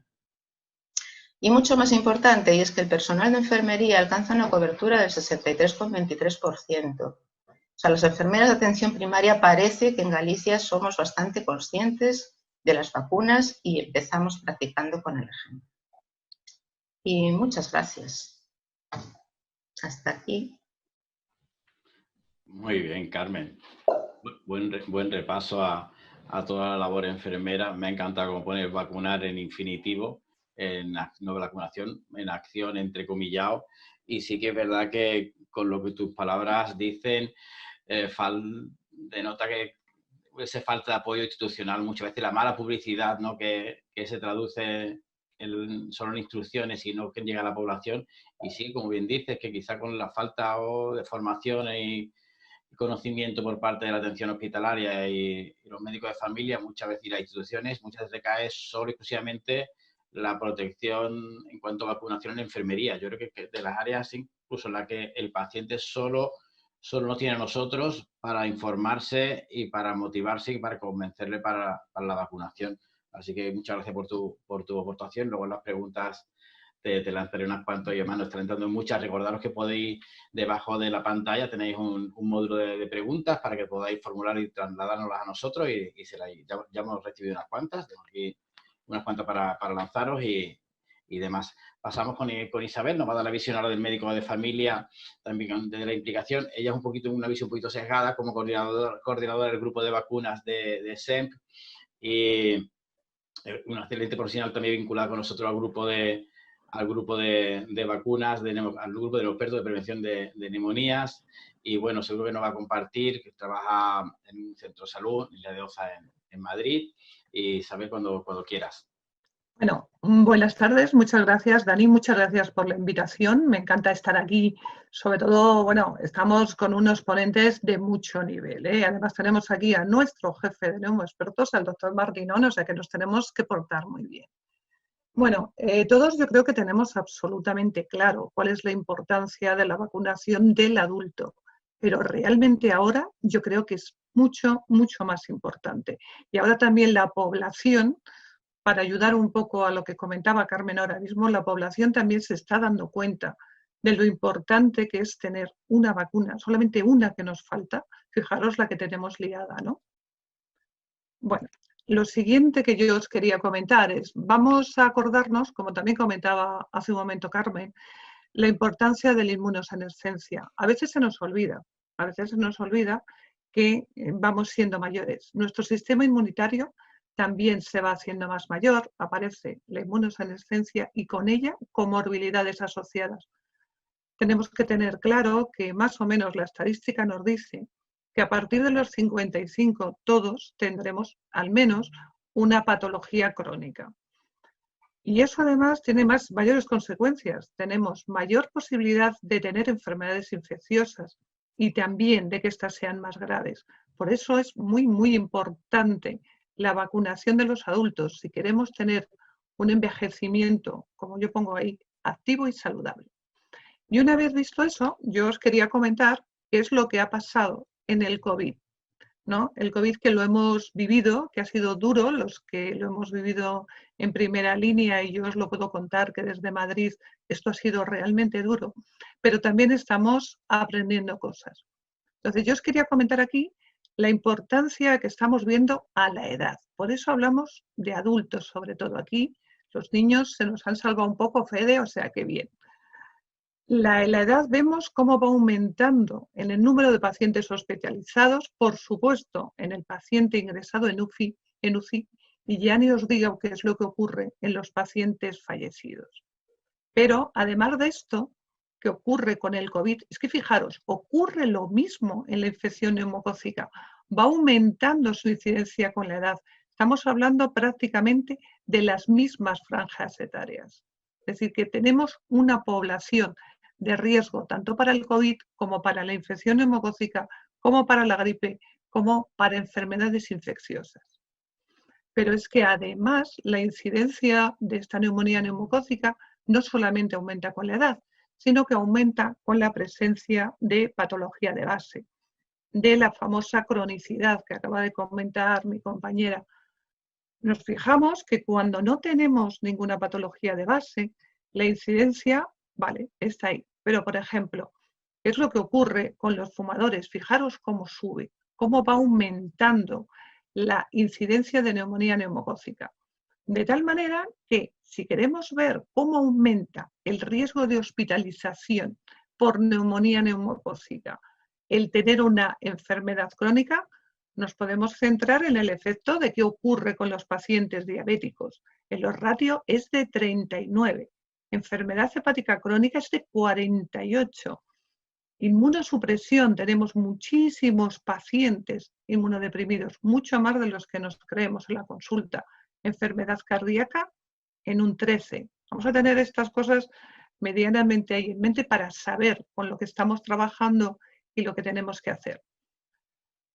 Y mucho más importante, y es que el personal de enfermería alcanza una cobertura del 63,23%. O sea, las enfermeras de atención primaria parece que en Galicia somos bastante conscientes de las vacunas y empezamos practicando con el ejemplo. Y muchas gracias. Hasta aquí. Muy bien, Carmen. Buen repaso a toda la labor enfermera. Me ha encantado cómo poner vacunar en infinitivo, no vacunación, en acción, entrecomillado. Y sí que es verdad que con lo que tus palabras dicen, denota que esa falta de apoyo institucional, muchas veces la mala publicidad, ¿no? que se traduce solo en instrucciones y no que llega a la población. Y sí, como bien dices, que quizá con la falta de formación y conocimiento por parte de la atención hospitalaria y los médicos de familia, muchas veces, y las instituciones, muchas veces cae solo y exclusivamente la protección en cuanto a vacunación en enfermería. Yo creo que de las áreas incluso en las que el paciente solo nos tiene a nosotros para informarse y para motivarse y para convencerle para la vacunación. Así que muchas gracias por tu aportación. Luego en las preguntas te lanzaré unas cuantas y además nos están entrando muchas. Recordaros que podéis, debajo de la pantalla tenéis un módulo de preguntas para que podáis formular y trasladárnoslas a nosotros y ya hemos recibido unas cuantas. Tengo aquí unas cuantas para lanzaros y demás. Pasamos con Isabel, nos va a dar la visión ahora del médico de familia, también de la implicación. Ella es una visión un poquito sesgada como coordinadora del grupo de vacunas de SEMP y una excelente profesional también vinculada con nosotros al grupo de vacunas, al grupo de los expertos de prevención de neumonías. Y bueno, seguro que nos va a compartir, que trabaja en un centro de salud, en la de OZA en Madrid. Y Isabel, cuando quieras. Bueno, buenas tardes, muchas gracias Dani, muchas gracias por la invitación, me encanta estar aquí, sobre todo, bueno, estamos con unos ponentes de mucho nivel, ¿eh? Además tenemos aquí a nuestro jefe de neumoexpertos, al doctor Martinón, o sea que nos tenemos que portar muy bien. Bueno, todos yo creo que tenemos absolutamente claro cuál es la importancia de la vacunación del adulto, pero realmente ahora yo creo que es mucho, mucho más importante. Y ahora también la población, para ayudar un poco a lo que comentaba Carmen ahora mismo, la población también se está dando cuenta de lo importante que es tener una vacuna, solamente una que nos falta. Fijaros la que tenemos liada, ¿no? Bueno, lo siguiente que yo os quería comentar es, vamos a acordarnos, como también comentaba hace un momento Carmen, la importancia de la inmunosenescencia. A veces se nos olvida que vamos siendo mayores. Nuestro sistema inmunitario también se va haciendo más mayor, aparece la inmunosenescencia y con ella comorbilidades asociadas. Tenemos que tener claro que más o menos la estadística nos dice que a partir de los 55 todos tendremos al menos una patología crónica. Y eso además tiene mayores consecuencias. Tenemos mayor posibilidad de tener enfermedades infecciosas y también de que éstas sean más graves. Por eso es muy, muy importante la vacunación de los adultos si queremos tener un envejecimiento, como yo pongo ahí, activo y saludable. Y una vez visto eso, yo os quería comentar qué es lo que ha pasado en el COVID. ¿no? El COVID que lo hemos vivido, que ha sido duro, los que lo hemos vivido en primera línea, y yo os lo puedo contar que desde Madrid esto ha sido realmente duro, pero también estamos aprendiendo cosas. Entonces, yo os quería comentar aquí la importancia que estamos viendo a la edad. Por eso hablamos de adultos, sobre todo aquí. Los niños se nos han salvado un poco, Fede, o sea que bien. La edad vemos cómo va aumentando en el número de pacientes hospitalizados, por supuesto, en el paciente ingresado en UCI, y ya ni os digo qué es lo que ocurre en los pacientes fallecidos. Pero además de esto, que ocurre con el COVID, es que fijaros, ocurre lo mismo en la infección neumocócica, va aumentando su incidencia con la edad. Estamos hablando prácticamente de las mismas franjas etarias. Es decir, que tenemos una población de riesgo tanto para el COVID como para la infección neumocócica, como para la gripe, como para enfermedades infecciosas. Pero es que además la incidencia de esta neumonía neumocócica no solamente aumenta con la edad, sino que aumenta con la presencia de patología de base, de la famosa cronicidad que acaba de comentar mi compañera. Nos fijamos que cuando no tenemos ninguna patología de base, la incidencia, vale, está ahí. Pero, por ejemplo, ¿qué es lo que ocurre con los fumadores? Fijaros cómo sube, cómo va aumentando la incidencia de neumonía neumocócica. De tal manera que si queremos ver cómo aumenta el riesgo de hospitalización por neumonía neumocócica, el tener una enfermedad crónica, nos podemos centrar en el efecto de qué ocurre con los pacientes diabéticos. El ratio es de 39, enfermedad hepática crónica es de 48. Inmunosupresión, tenemos muchísimos pacientes inmunodeprimidos, mucho más de los que nos creemos en la consulta. Enfermedad cardíaca en un 13. Vamos a tener estas cosas medianamente ahí en mente para saber con lo que estamos trabajando y lo que tenemos que hacer.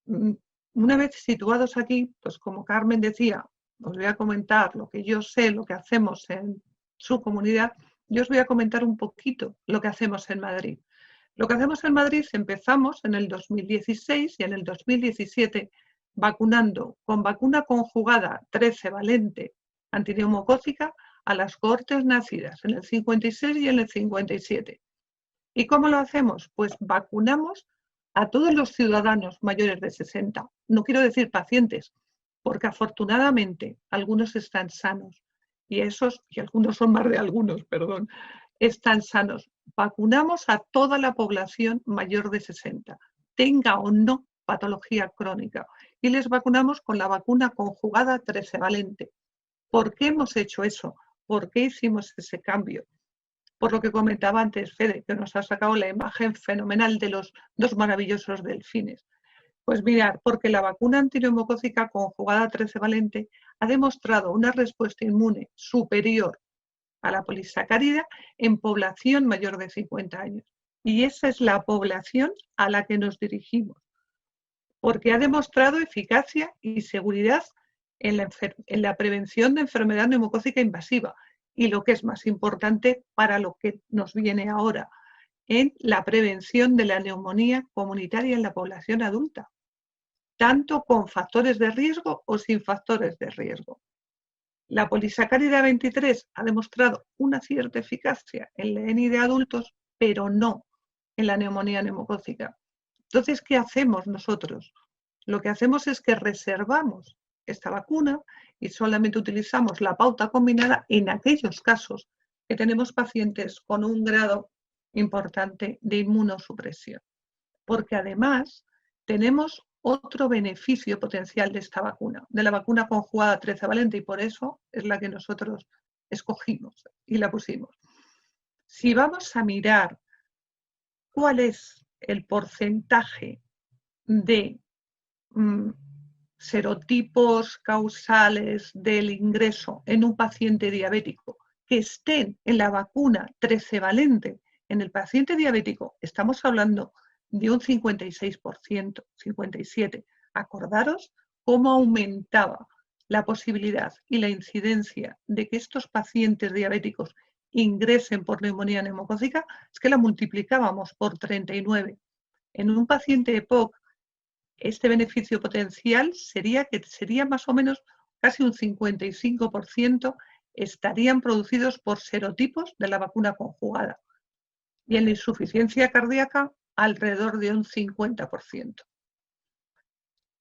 Una vez situados aquí, pues como Carmen decía, os voy a comentar lo que yo sé, lo que hacemos en su comunidad. Yo os voy a comentar un poquito lo que hacemos en Madrid. Lo que hacemos en Madrid, empezamos en el 2016 y en el 2017 vacunando con vacuna conjugada 13 valente antineumocócica a las cohortes nacidas en el 56 y en el 57. ¿Y cómo lo hacemos? Pues vacunamos a todos los ciudadanos mayores de 60. No quiero decir pacientes, porque afortunadamente algunos están sanos y algunos son más de algunos, perdón, están sanos. Vacunamos a toda la población mayor de 60, tenga o no patología crónica, y les vacunamos con la vacuna conjugada 13 valente. ¿Por qué hemos hecho eso? ¿Por qué hicimos ese cambio? Por lo que comentaba antes Fede, que nos ha sacado la imagen fenomenal de los dos maravillosos delfines. Pues mirad, porque la vacuna antineumocócica conjugada 13 valente ha demostrado una respuesta inmune superior a la polisacárida en población mayor de 50 años. Y esa es la población a la que nos dirigimos, porque ha demostrado eficacia y seguridad en la prevención de enfermedad neumocócica invasiva y, lo que es más importante para lo que nos viene ahora, en la prevención de la neumonía comunitaria en la población adulta, tanto con factores de riesgo o sin factores de riesgo. La polisacárida 23 ha demostrado una cierta eficacia en la ENI de adultos, pero no en la neumonía neumocócica. Entonces, ¿qué hacemos nosotros? Lo que hacemos es que reservamos esta vacuna y solamente utilizamos la pauta combinada en aquellos casos que tenemos pacientes con un grado importante de inmunosupresión. Porque además tenemos otro beneficio potencial de esta vacuna, de la vacuna conjugada 13 valente, y por eso es la que nosotros escogimos y la pusimos. Si vamos a mirar cuál es el porcentaje de serotipos causales del ingreso en un paciente diabético que estén en la vacuna 13 valente, en el paciente diabético estamos hablando de un 56%, 57%. Acordaros cómo aumentaba la posibilidad y la incidencia de que estos pacientes diabéticos ingresen por neumonía neumocócica, es que la multiplicábamos por 39. En un paciente EPOC este beneficio potencial sería que sería más o menos casi un 55% estarían producidos por serotipos de la vacuna conjugada y en la insuficiencia cardíaca alrededor de un 50%.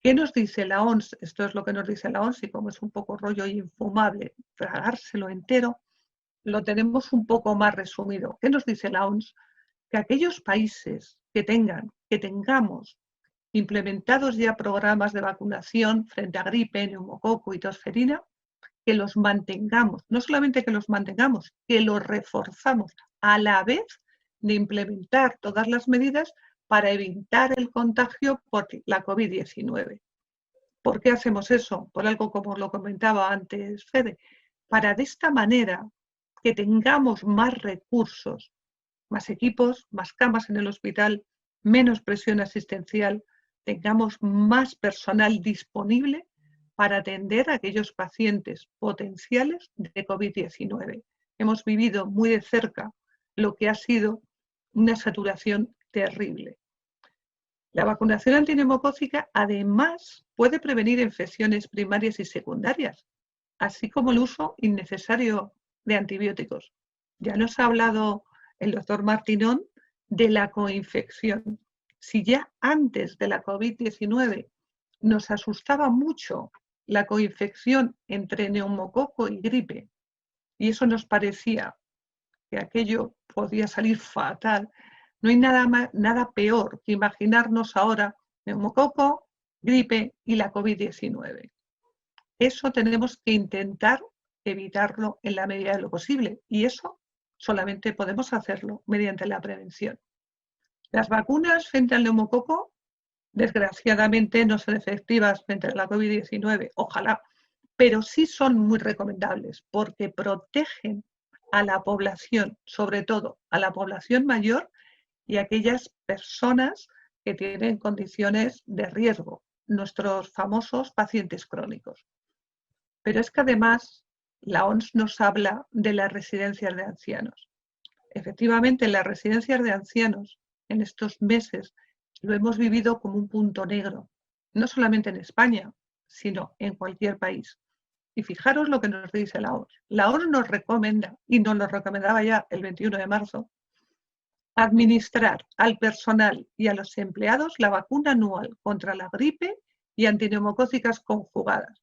¿Qué nos dice la OMS? Esto es lo que nos dice la OMS y como es un poco rollo infumable tragárselo entero, lo tenemos un poco más resumido. ¿Qué nos dice la OMS? Que aquellos países que tengamos implementados ya programas de vacunación frente a gripe, neumococo y tosferina, que los mantengamos, no solamente que los mantengamos, que los reforzamos a la vez de implementar todas las medidas para evitar el contagio por la COVID-19. ¿Por qué hacemos eso? Por algo como lo comentaba antes Fede, para de esta manera que tengamos más recursos, más equipos, más camas en el hospital, menos presión asistencial, tengamos más personal disponible para atender a aquellos pacientes potenciales de COVID-19. Hemos vivido muy de cerca lo que ha sido una saturación terrible. La vacunación antineumocócica además puede prevenir infecciones primarias y secundarias, así como el uso innecesario de antibióticos. Ya nos ha hablado el doctor Martinón de la coinfección. Si ya antes de la COVID-19 nos asustaba mucho la coinfección entre neumococo y gripe, y eso nos parecía que aquello podía salir fatal, no hay nada peor que imaginarnos ahora neumococo, gripe y la COVID-19. Eso tenemos que intentar evitarlo en la medida de lo posible y eso solamente podemos hacerlo mediante la prevención. Las vacunas frente al neumococo, desgraciadamente, no son efectivas frente a la COVID-19, ojalá, pero sí son muy recomendables porque protegen a la población, sobre todo a la población mayor y a aquellas personas que tienen condiciones de riesgo, nuestros famosos pacientes crónicos. Pero es que además la OMS nos habla de las residencias de ancianos. Efectivamente, en las residencias de ancianos, en estos meses, lo hemos vivido como un punto negro, no solamente en España, sino en cualquier país. Y fijaros lo que nos dice la OMS. La OMS nos recomienda, y nos lo recomendaba ya el 21 de marzo, administrar al personal y a los empleados la vacuna anual contra la gripe y antineumocócicas conjugadas.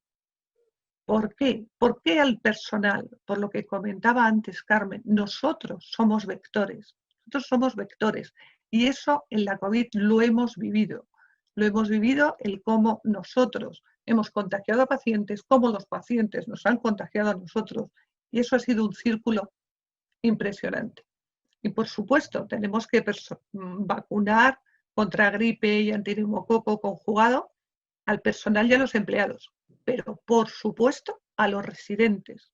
¿Por qué? ¿Por qué al personal? Por lo que comentaba antes Carmen, nosotros somos vectores. Nosotros somos vectores. Y eso en la COVID lo hemos vivido. Lo hemos vivido el cómo nosotros hemos contagiado a pacientes, cómo los pacientes nos han contagiado a nosotros. Y eso ha sido un círculo impresionante. Y por supuesto, tenemos que vacunar contra gripe y antineumococo conjugado al personal y a los empleados, pero por supuesto a los residentes.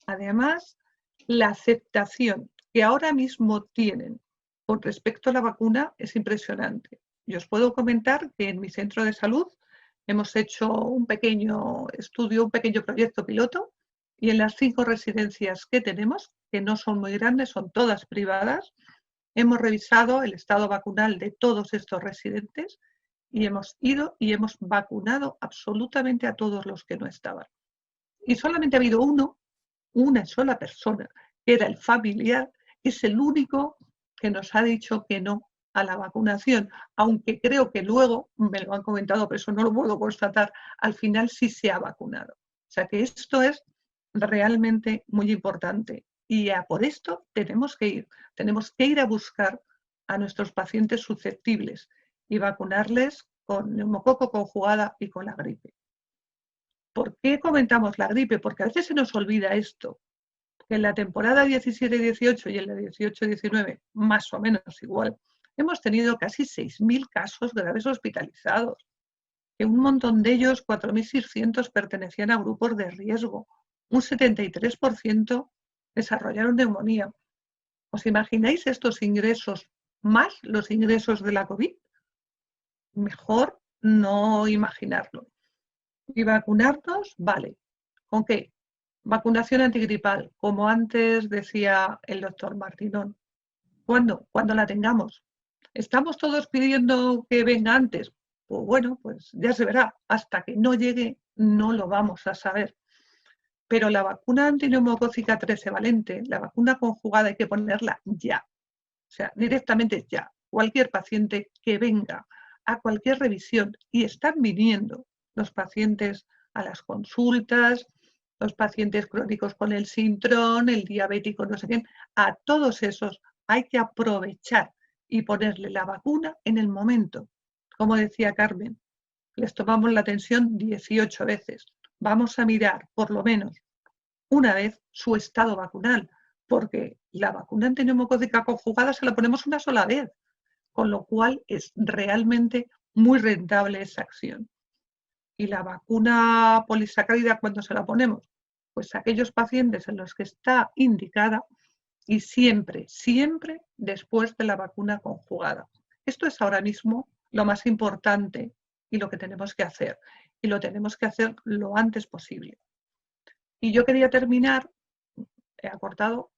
Además, la aceptación que ahora mismo tienen con respecto a la vacuna es impresionante. Yo os puedo comentar que en mi centro de salud hemos hecho un pequeño estudio, un pequeño proyecto piloto, y en las 5 residencias que tenemos, que no son muy grandes, son todas privadas, hemos revisado el estado vacunal de todos estos residentes y hemos ido y hemos vacunado absolutamente a todos los que no estaban. Y solamente ha habido una sola persona, que era el familiar, que es el único que nos ha dicho que no a la vacunación, aunque creo que luego, me lo han comentado, pero eso no lo puedo constatar, al final sí se ha vacunado. O sea que esto es realmente muy importante y por esto tenemos que ir a buscar a nuestros pacientes susceptibles y vacunarles con neumococo conjugada y con la gripe. ¿Por qué comentamos la gripe? Porque a veces se nos olvida esto, que en la temporada 17-18 y en la 18-19, más o menos igual, hemos tenido casi 6.000 casos graves hospitalizados, que un montón de ellos, 4.600, pertenecían a grupos de riesgo. Un 73% desarrollaron neumonía. ¿Os imagináis estos ingresos más los ingresos de la COVID? Mejor no imaginarlo. Y vacunarnos, vale. ¿Con qué? Vacunación antigripal, como antes decía el doctor Martinón. ¿Cuándo? Cuando la tengamos. ¿Estamos todos pidiendo que venga antes? Pues bueno, pues ya se verá. Hasta que no llegue, no lo vamos a saber. Pero la vacuna antineumocócica 13 valente, la vacuna conjugada, hay que ponerla ya. O sea, directamente ya. Cualquier paciente que venga a cualquier revisión, y están viniendo los pacientes a las consultas, los pacientes crónicos con el sintrón, el diabético, no sé quién, a todos esos hay que aprovechar y ponerle la vacuna en el momento. Como decía Carmen, les tomamos la tensión 18 veces. Vamos a mirar por lo menos una vez su estado vacunal, porque la vacuna antineumocócica conjugada se la ponemos una sola vez, con lo cual es realmente muy rentable esa acción. Y la vacuna polisacárida, ¿cuándo se la ponemos? Pues a aquellos pacientes en los que está indicada y siempre, siempre después de la vacuna conjugada. Esto es ahora mismo lo más importante y lo que tenemos que hacer. Y lo tenemos que hacer lo antes posible. Y yo quería terminar, he acortado,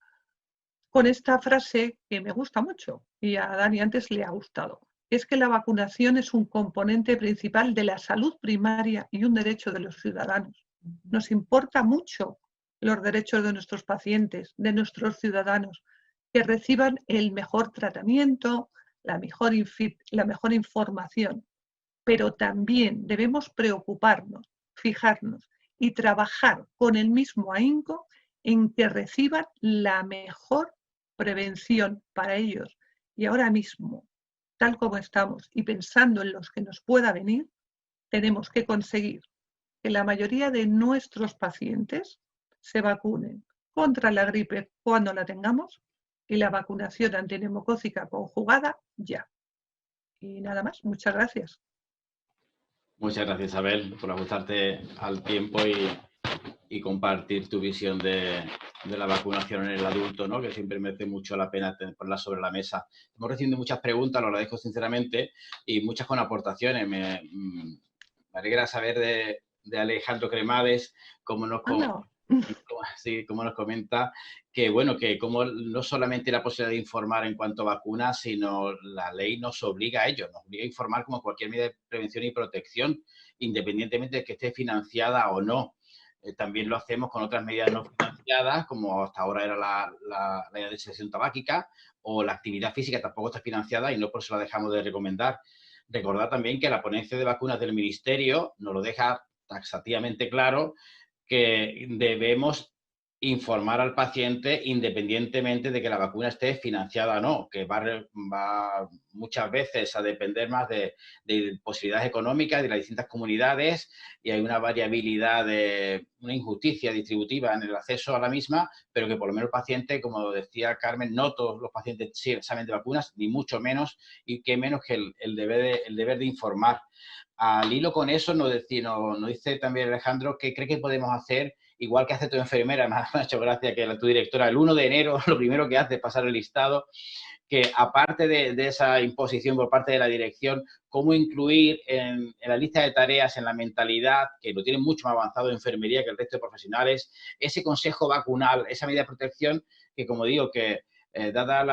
con esta frase que me gusta mucho y a Dani antes le ha gustado. Es que la vacunación es un componente principal de la salud primaria y un derecho de los ciudadanos. Nos importa mucho los derechos de nuestros pacientes, de nuestros ciudadanos, que reciban el mejor tratamiento, la mejor información. Pero también debemos preocuparnos, fijarnos y trabajar con el mismo ahínco en que reciban la mejor prevención para ellos. Y ahora mismo, tal como estamos y pensando en los que nos pueda venir, tenemos que conseguir que la mayoría de nuestros pacientes se vacunen contra la gripe cuando la tengamos y la vacunación antineumocócica conjugada ya. Y nada más, muchas gracias. Muchas gracias, Isabel, por ajustarte al tiempo y compartir tu visión de la vacunación en el adulto, ¿no? Que siempre merece mucho la pena ponerla sobre la mesa. Hemos recibido muchas preguntas, lo agradezco sinceramente, y muchas con aportaciones. Me alegra saber de Alejandro Cremades cómo nos comenta que, bueno, que como no solamente la posibilidad de informar en cuanto a vacunas, sino la ley nos obliga a ello, nos obliga a informar como cualquier medida de prevención y protección, independientemente de que esté financiada o no. También lo hacemos con otras medidas no financiadas, como hasta ahora era la legislación tabáquica, o la actividad física tampoco está financiada y no por eso la dejamos de recomendar. Recordar también que la ponencia de vacunas del Ministerio nos lo deja taxativamente claro, que debemos informar al paciente independientemente de que la vacuna esté financiada o no, que va muchas veces a depender más de posibilidades económicas de las distintas comunidades, y hay una variabilidad, una injusticia distributiva en el acceso a la misma, pero que por lo menos el paciente, como decía Carmen, no todos los pacientes saben de vacunas, ni mucho menos, y qué menos que el deber de informar. Al hilo con eso nos dice también Alejandro que cree que podemos hacer, igual que hace tu enfermera, me ha hecho gracia que tu directora, el 1 de enero lo primero que hace es pasar el listado, que aparte de esa imposición por parte de la dirección, cómo incluir en la lista de tareas, en la mentalidad, que lo tienen mucho más avanzado en enfermería que el resto de profesionales, ese consejo vacunal, esa medida de protección que, como digo, que dada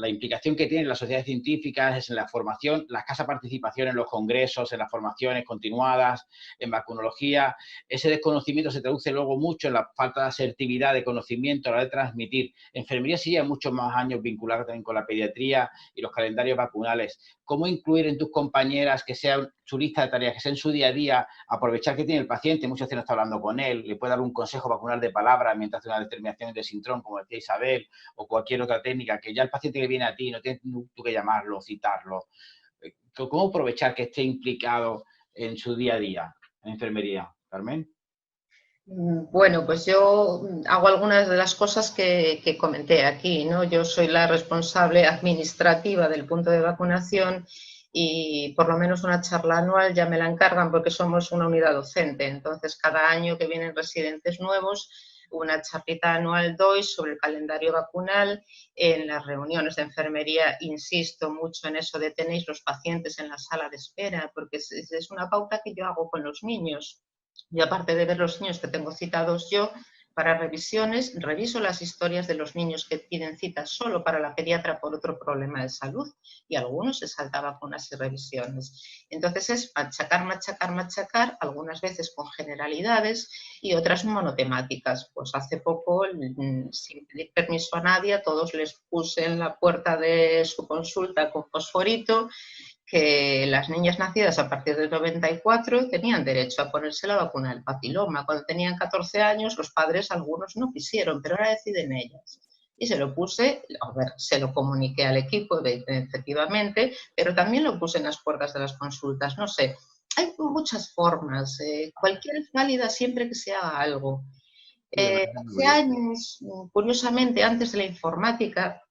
la implicación que tienen las sociedades científicas es en la formación, la escasa participación en los congresos, en las formaciones continuadas, en vacunología. Ese desconocimiento se traduce luego mucho en la falta de asertividad de conocimiento a la hora de transmitir. Enfermería sí lleva muchos más años vinculada también con la pediatría y los calendarios vacunales. ¿Cómo incluir en tus compañeras que sea su lista de tareas, que sea en su día a día, aprovechar que tiene el paciente, muchas veces no está hablando con él, le puede dar un consejo vacunal de palabra mientras hace una determinación de sintrón, como decía Isabel, o cualquier otra técnica, que ya el paciente que viene a ti no tienes tú que llamarlo, citarlo? ¿Cómo aprovechar que esté implicado en su día a día en enfermería? Carmen. Bueno, pues yo hago algunas de las cosas que comenté aquí, ¿no? Yo soy la responsable administrativa del punto de vacunación y por lo menos una charla anual ya me la encargan porque somos una unidad docente. Entonces, cada año que vienen residentes nuevos, una charlita anual doy sobre el calendario vacunal. En las reuniones de enfermería insisto mucho en eso de tenéis los pacientes en la sala de espera, porque es una pauta que yo hago con los niños. Y aparte de ver los niños que tengo citados yo, para revisiones, reviso las historias de los niños que piden citas solo para la pediatra por otro problema de salud y algunos se saltan vacunas y revisiones. Entonces es machacar, machacar, machacar, algunas veces con generalidades y otras monotemáticas. Pues hace poco, sin pedir permiso a nadie, a todos les puse en la puerta de su consulta con fosforito que las niñas nacidas a partir del 94 tenían derecho a ponerse la vacuna del papiloma. Cuando tenían 14 años, los padres, algunos no quisieron, pero ahora deciden ellas. Y se lo puse, a ver, se lo comuniqué al equipo, efectivamente, pero también lo puse en las puertas de las consultas. No sé, hay muchas formas, cualquiera es válida siempre que se haga algo. Hace años, curiosamente, antes de la informática,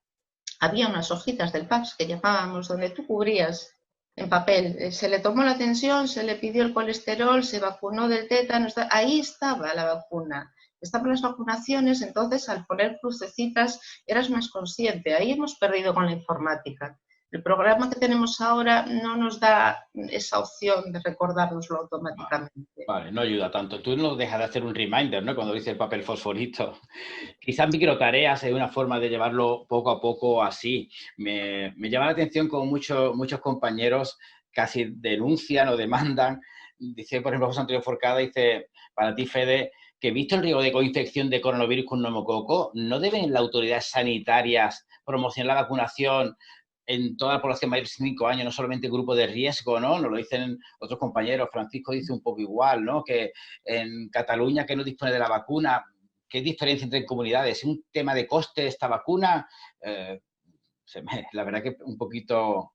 había unas hojitas del PAPS que llamábamos, donde tú cubrías en papel, se le tomó la tensión, se le pidió el colesterol, se vacunó del tétano, ahí estaba la vacuna, estaban las vacunaciones, entonces al poner crucecitas eras más consciente, ahí hemos perdido con la informática. El programa que tenemos ahora no nos da esa opción de recordárnoslo automáticamente. Vale, no ayuda tanto. Tú no dejas de hacer un reminder, ¿no? Cuando dice el papel fosforito. Quizás microtareas es una forma de llevarlo poco a poco así. Me llama la atención como muchos compañeros casi denuncian o demandan. Dice, por ejemplo, José Antonio Forcada, dice, para ti, Fede, que visto el riesgo de coinfección de coronavirus con neumococo, ¿no deben las autoridades sanitarias promocionar la vacunación en toda la población mayor de 5 años, no solamente grupo de riesgo, ¿no? Nos lo dicen otros compañeros. Francisco dice un poco igual, ¿no? Que en Cataluña, que no dispone de la vacuna, ¿qué diferencia entre comunidades? ¿Es un tema de coste esta vacuna? La verdad que un poquito...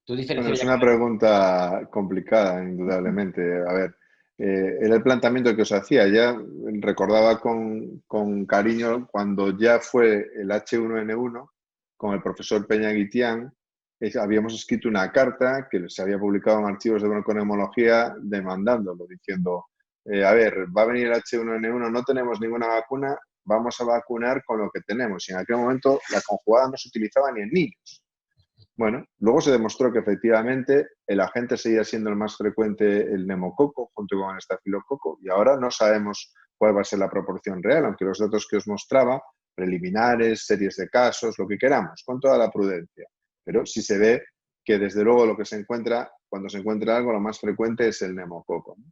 Bueno, es una pregunta complicada, indudablemente. A ver, era el planteamiento que os hacía. Ya recordaba con cariño cuando ya fue el H1N1 con el profesor Peña Guitián. Habíamos escrito una carta que se había publicado en archivos de bronconeumología demandándolo, diciendo, a ver, va a venir el H1N1, no tenemos ninguna vacuna, vamos a vacunar con lo que tenemos. Y en aquel momento la conjugada no se utilizaba ni en niños. Bueno, luego se demostró que efectivamente el agente seguía siendo el más frecuente el neumococo junto con el estafilococo y ahora no sabemos cuál va a ser la proporción real, aunque los datos que os mostraba, preliminares, series de casos, lo que queramos, con toda la prudencia. Pero sí se ve que desde luego lo que se encuentra, cuando se encuentra algo, lo más frecuente es el neumococo, ¿no?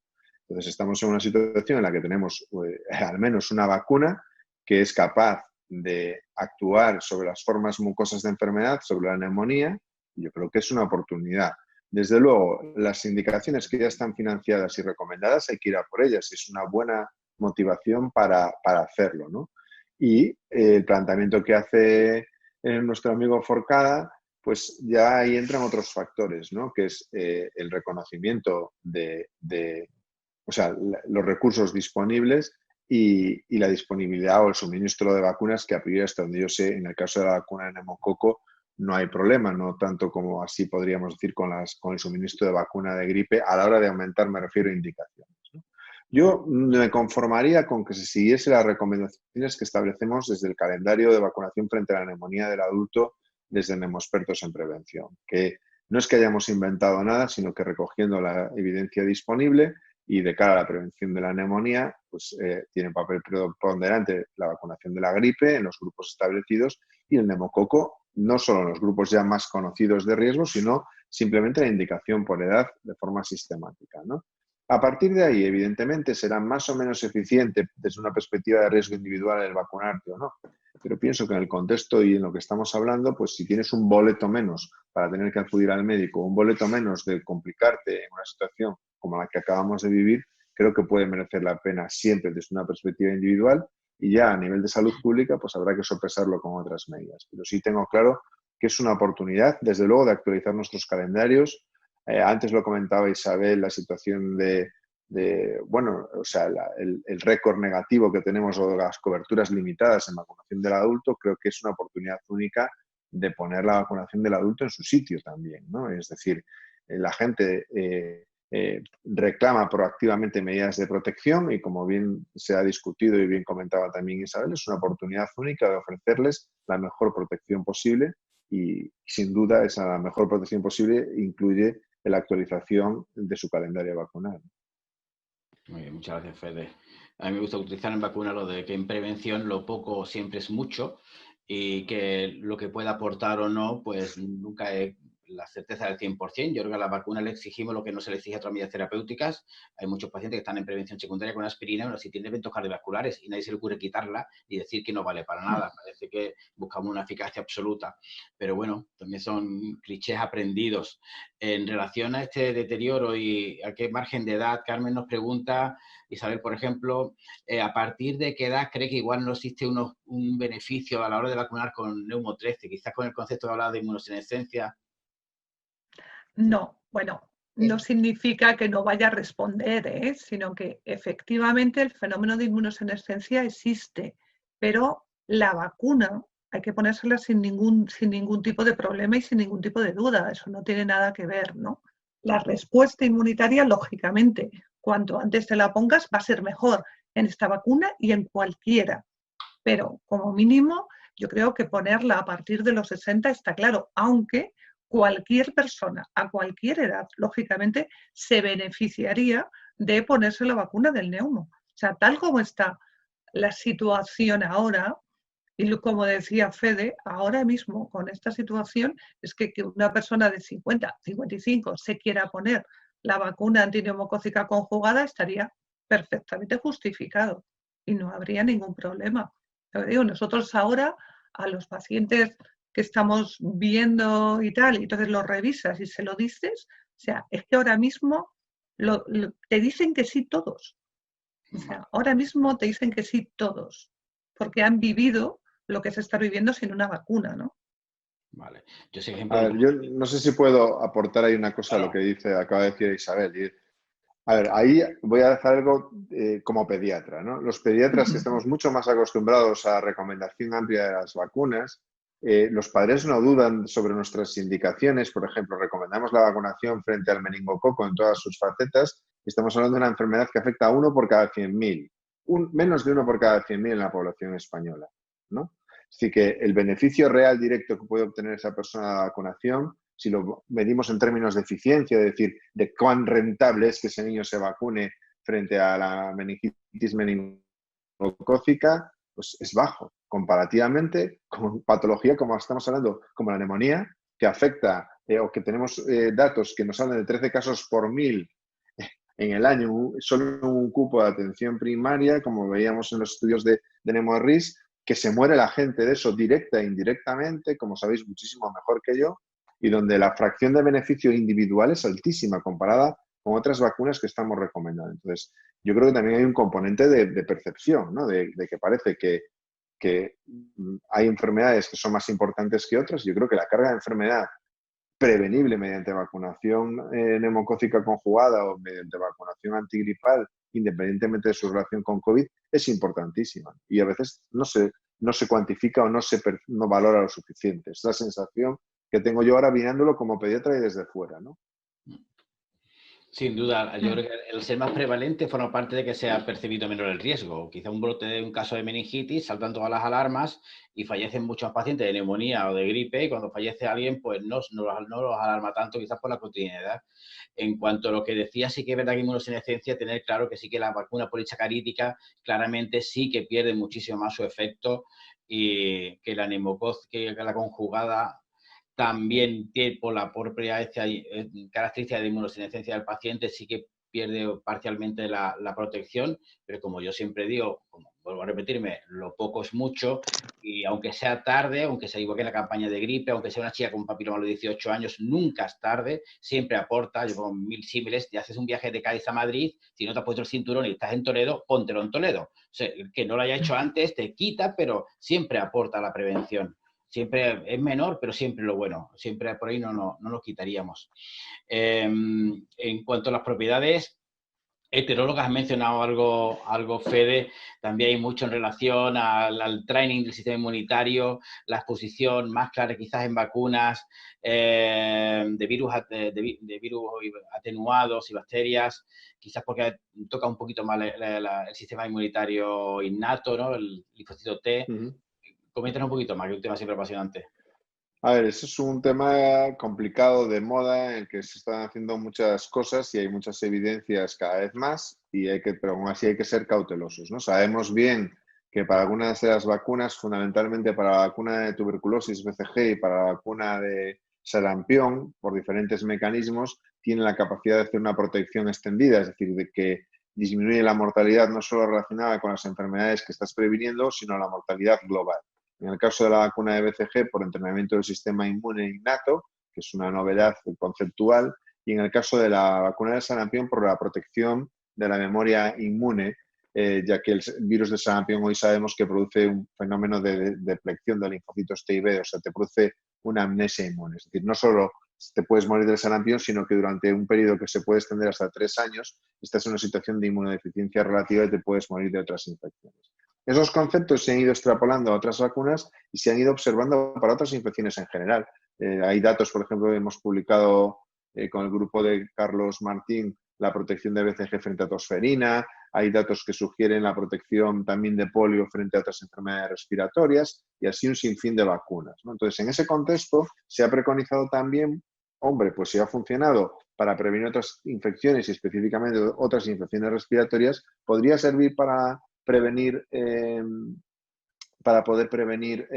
Entonces estamos en una situación en la que tenemos al menos una vacuna que es capaz de actuar sobre las formas mucosas de enfermedad, sobre la neumonía, y yo creo que es una oportunidad. Desde luego, las indicaciones que ya están financiadas y recomendadas hay que ir a por ellas, es una buena motivación para hacerlo, ¿no? Y el planteamiento que hace nuestro amigo Forcada, pues ya ahí entran otros factores, ¿no? Que es el reconocimiento o sea, los recursos disponibles y la disponibilidad o el suministro de vacunas, que a priori, hasta donde yo sé, en el caso de la vacuna de neumococo no hay problema, no tanto como así podríamos decir con el suministro de vacuna de gripe, a la hora de aumentar, me refiero a indicaciones, ¿no? Yo me conformaría con que se siguiese las recomendaciones que establecemos desde el calendario de vacunación frente a la neumonía del adulto desde Neumoexpertos en Prevención, que no es que hayamos inventado nada, sino que recogiendo la evidencia disponible y de cara a la prevención de la neumonía, pues tiene un papel preponderante la vacunación de la gripe en los grupos establecidos y el neumococo, no solo en los grupos ya más conocidos de riesgo, sino simplemente la indicación por edad de forma sistemática, ¿no? A partir de ahí, evidentemente, será más o menos eficiente desde una perspectiva de riesgo individual el vacunarte o no. Pero pienso que en el contexto y en lo que estamos hablando, pues si tienes un boleto menos para tener que acudir al médico, un boleto menos de complicarte en una situación como la que acabamos de vivir, creo que puede merecer la pena siempre desde una perspectiva individual y ya a nivel de salud pública pues habrá que sopesarlo con otras medidas. Pero sí tengo claro que es una oportunidad, desde luego, de actualizar nuestros calendarios. Antes lo comentaba Isabel, la situación bueno, o sea, el récord negativo que tenemos o las coberturas limitadas en vacunación del adulto, creo que es una oportunidad única de poner la vacunación del adulto en su sitio también, ¿no? Es decir, la gente reclama proactivamente medidas de protección y, como bien se ha discutido y bien comentaba también Isabel, es una oportunidad única de ofrecerles la mejor protección posible y, sin duda, esa mejor protección posible incluye la actualización de su calendario vacunal. Muy bien, muchas gracias, Fede. A mí me gusta utilizar en vacuna lo de que en prevención lo poco siempre es mucho y que lo que pueda aportar o no, pues nunca es la certeza del 100%. Yo creo que a la vacuna le exigimos lo que no se le exige a otras medidas terapéuticas. Hay muchos pacientes que están en prevención secundaria con aspirina o si tienen eventos cardiovasculares y nadie se le ocurre quitarla y decir que no vale para nada. Parece que buscamos una eficacia absoluta. Pero bueno, también son clichés aprendidos. En relación a este deterioro y a qué margen de edad, Carmen nos pregunta, Isabel, por ejemplo, ¿a partir de qué edad cree que igual no existe un beneficio a la hora de vacunar con Neumo 13? Quizás con el concepto de hablar de inmunosenescencia. No, bueno, no significa que no vaya a responder, sino que efectivamente el fenómeno de inmunosenescencia existe, pero la vacuna hay que ponérsela sin ningún tipo de problema y sin ningún tipo de duda. Eso no tiene nada que ver, ¿no? La respuesta inmunitaria, lógicamente, cuanto antes te la pongas, va a ser mejor en esta vacuna y en cualquiera. Pero como mínimo, yo creo que ponerla a partir de los 60 está claro, aunque cualquier persona a cualquier edad, lógicamente, se beneficiaría de ponerse la vacuna del neumo. O sea, tal como está la situación ahora, y como decía Fede, ahora mismo con esta situación es que una persona de 50, 55 se quiera poner la vacuna antineumocócica conjugada estaría perfectamente justificado y no habría ningún problema. Digo, nosotros ahora a los pacientes que estamos viendo y tal, y entonces lo revisas y se lo dices, o sea, es que ahora mismo te dicen que sí todos. O sea, ahora mismo te dicen que sí todos, porque han vivido lo que se está viviendo sin una vacuna, ¿no? Vale. Yo sé, A ejemplo, ver, yo no sé si puedo aportar ahí una cosa a lo claro. que acaba de decir Isabel. A ver, ahí voy a dejar algo como pediatra, ¿no? Los pediatras que estamos mucho más acostumbrados a recomendación amplia de las vacunas, los padres no dudan sobre nuestras indicaciones. Por ejemplo, recomendamos la vacunación frente al meningococo en todas sus facetas. Estamos hablando de una enfermedad que afecta a 1 por cada 100.000, menos de 1 por cada 100.000 en la población española, ¿no? Así que el beneficio real directo que puede obtener esa persona de la vacunación, si lo medimos en términos de eficiencia, es decir, de cuán rentable es que ese niño se vacune frente a la meningitis meningocócica, pues es bajo, comparativamente con patología como estamos hablando, como la neumonía, que afecta o que tenemos datos que nos hablan de 13 casos por 1.000 en el año, solo un cupo de atención primaria, como veíamos en los estudios de NEMO-RIS, que se muere la gente de eso directa e indirectamente, como sabéis muchísimo mejor que yo, y donde la fracción de beneficio individual es altísima comparada con otras vacunas que estamos recomendando. Entonces, yo creo que también hay un componente de percepción, ¿no? De que parece que hay enfermedades que son más importantes que otras. Yo creo que la carga de enfermedad prevenible mediante vacunación neumocócica conjugada o mediante vacunación antigripal, independientemente de su relación con COVID, es importantísima. Y a veces no se cuantifica o no valora lo suficiente. Es la sensación que tengo yo ahora mirándolo como pediatra y desde fuera, ¿no? Sin duda, yo creo que el ser más prevalente forma parte de que sea percibido menor el riesgo. Quizá un brote de un caso de meningitis, saltan todas las alarmas y fallecen muchos pacientes de neumonía o de gripe y cuando fallece alguien, pues no los alarma tanto, quizás por la cotidianidad. En cuanto a lo que decía, sí que es verdad que inmunosenescencia, tener claro que sí que la vacuna polisacarídica claramente sí que pierde muchísimo más su efecto y que la que la conjugada también por la propia característica de inmunosenescencia del paciente sí que pierde parcialmente la protección, pero como yo siempre digo, como vuelvo a repetirme, lo poco es mucho y aunque sea tarde, aunque sea igual que en la campaña de gripe, aunque sea una chica con papiloma a los 18 años, nunca es tarde, siempre aporta. Yo pongo 1000 símiles, te haces un viaje de Cádiz a Madrid, si no te has puesto el cinturón y estás en Toledo, póntelo en Toledo. O sea, que no lo haya hecho antes te quita, pero siempre aporta la prevención. Siempre es menor, pero siempre lo bueno. Siempre por ahí no lo quitaríamos. En cuanto a las propiedades heterólogas, has mencionado algo, Fede. También hay mucho en relación al training del sistema inmunitario, la exposición más clara quizás en vacunas de virus atenuados y bacterias, quizás porque toca un poquito más el sistema inmunitario innato, ¿no? El linfocito T. Coméntanos un poquito más, que es un tema siempre apasionante. A ver, eso es un tema complicado de moda en el que se están haciendo muchas cosas y hay muchas evidencias cada vez más, pero aún así hay que ser cautelosos, ¿no? Sabemos bien que para algunas de las vacunas, fundamentalmente para la vacuna de tuberculosis BCG y para la vacuna de sarampión, por diferentes mecanismos, tienen la capacidad de hacer una protección extendida, es decir, de que disminuye la mortalidad no solo relacionada con las enfermedades que estás previniendo, sino la mortalidad global. En el caso de la vacuna de BCG, por entrenamiento del sistema inmune innato, que es una novedad conceptual, y en el caso de la vacuna de sarampión, por la protección de la memoria inmune, ya que el virus de sarampión hoy sabemos que produce un fenómeno de deplección de linfocitos T y B, o sea, te produce una amnesia inmune. Es decir, no solo te puedes morir del sarampión, sino que durante un periodo que se puede extender hasta 3 años, estás en una situación de inmunodeficiencia relativa y te puedes morir de otras infecciones. Esos conceptos se han ido extrapolando a otras vacunas y se han ido observando para otras infecciones en general. Hay datos, por ejemplo, hemos publicado con el grupo de Carlos Martín la protección de BCG frente a tosferina, hay datos que sugieren la protección también de polio frente a otras enfermedades respiratorias y así un sinfín de vacunas, ¿no? Entonces, en ese contexto se ha preconizado también, hombre, pues si ha funcionado para prevenir otras infecciones y específicamente otras infecciones respiratorias, podría servir para prevenir, para poder prevenir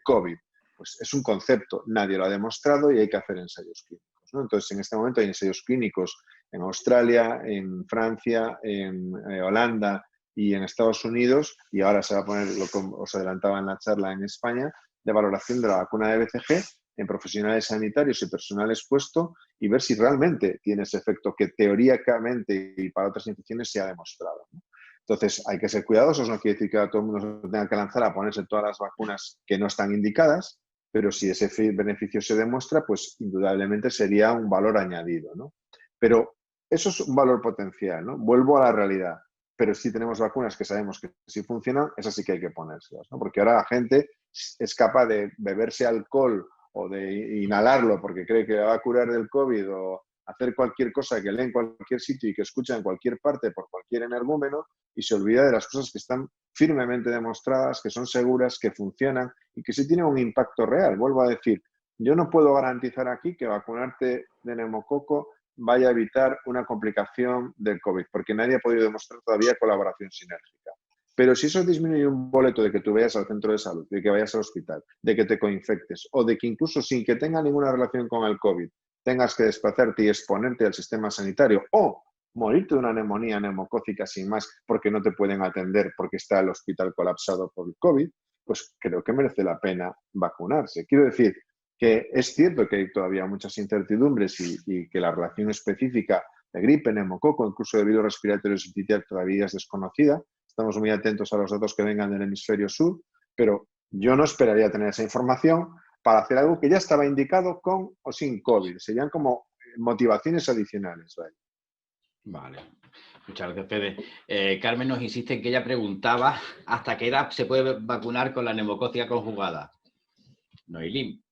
COVID. Pues es un concepto, nadie lo ha demostrado y hay que hacer ensayos clínicos, ¿no? Entonces, en este momento hay ensayos clínicos en Australia, en Francia, en Holanda y en Estados Unidos, y ahora se va a poner, lo que os adelantaba en la charla, en España, de valoración de la vacuna de BCG en profesionales sanitarios y personal expuesto y ver si realmente tiene ese efecto que teóricamente y para otras infecciones se ha demostrado, ¿no? Entonces, hay que ser cuidadosos, no quiere decir que a todo el mundo se tenga que lanzar a ponerse todas las vacunas que no están indicadas, pero si ese beneficio se demuestra, pues indudablemente sería un valor añadido, ¿no? Pero eso es un valor potencial, ¿no? Vuelvo a la realidad. Pero si tenemos vacunas que sabemos que sí funcionan, esas sí que hay que ponérselas, ¿no? Porque ahora la gente es capaz de beberse alcohol o de inhalarlo porque cree que va a curar del COVID o hacer cualquier cosa que lee en cualquier sitio y que escucha en cualquier parte por cualquier energúmeno y se olvida de las cosas que están firmemente demostradas, que son seguras, que funcionan y que sí tienen un impacto real. Vuelvo a decir, yo no puedo garantizar aquí que vacunarte de neumococo vaya a evitar una complicación del COVID, porque nadie ha podido demostrar todavía colaboración sinérgica. Pero si eso disminuye un boleto de que tú vayas al centro de salud, de que vayas al hospital, de que te coinfectes o de que incluso sin que tenga ninguna relación con el COVID tengas que desplazarte y exponerte al sistema sanitario o morirte de una neumonía neumocócica sin más porque no te pueden atender porque está el hospital colapsado por el COVID, pues creo que merece la pena vacunarse. Quiero decir que es cierto que hay todavía muchas incertidumbres y que la relación específica de gripe, neumococo, incluso de virus respiratorio sincitial todavía es desconocida. Estamos muy atentos a los datos que vengan del hemisferio sur, pero yo no esperaría tener esa información para hacer algo que ya estaba indicado con o sin COVID. Serían como motivaciones adicionales, ¿vale? Vale, muchas gracias, Fede. Carmen nos insiste en que ella preguntaba hasta qué edad se puede vacunar con la neumocócica conjugada. No hay límite.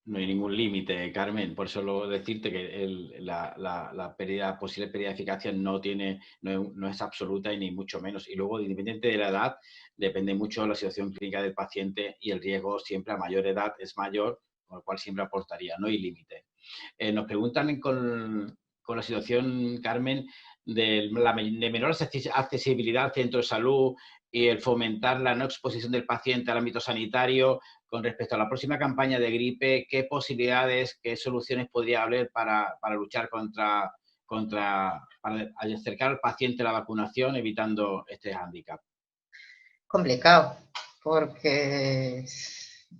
No hay ningún límite, Carmen. Por eso decirte que la posible pérdida de eficacia no es absoluta y ni mucho menos. Y luego, independiente de la edad, depende mucho de la situación clínica del paciente y el riesgo siempre a mayor edad es mayor, con lo cual siempre aportaría. No hay límite. Nos preguntan con la situación, Carmen, de menor accesibilidad al centro de salud y el fomentar la no exposición del paciente al ámbito sanitario. Con respecto a la próxima campaña de gripe, ¿qué posibilidades, qué soluciones podría haber para luchar para acercar al paciente a la vacunación, evitando este hándicap? Complicado, porque,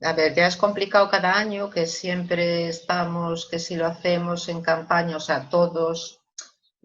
a ver, ya es complicado cada año, que siempre estamos, que si lo hacemos en campaña, o sea, todos,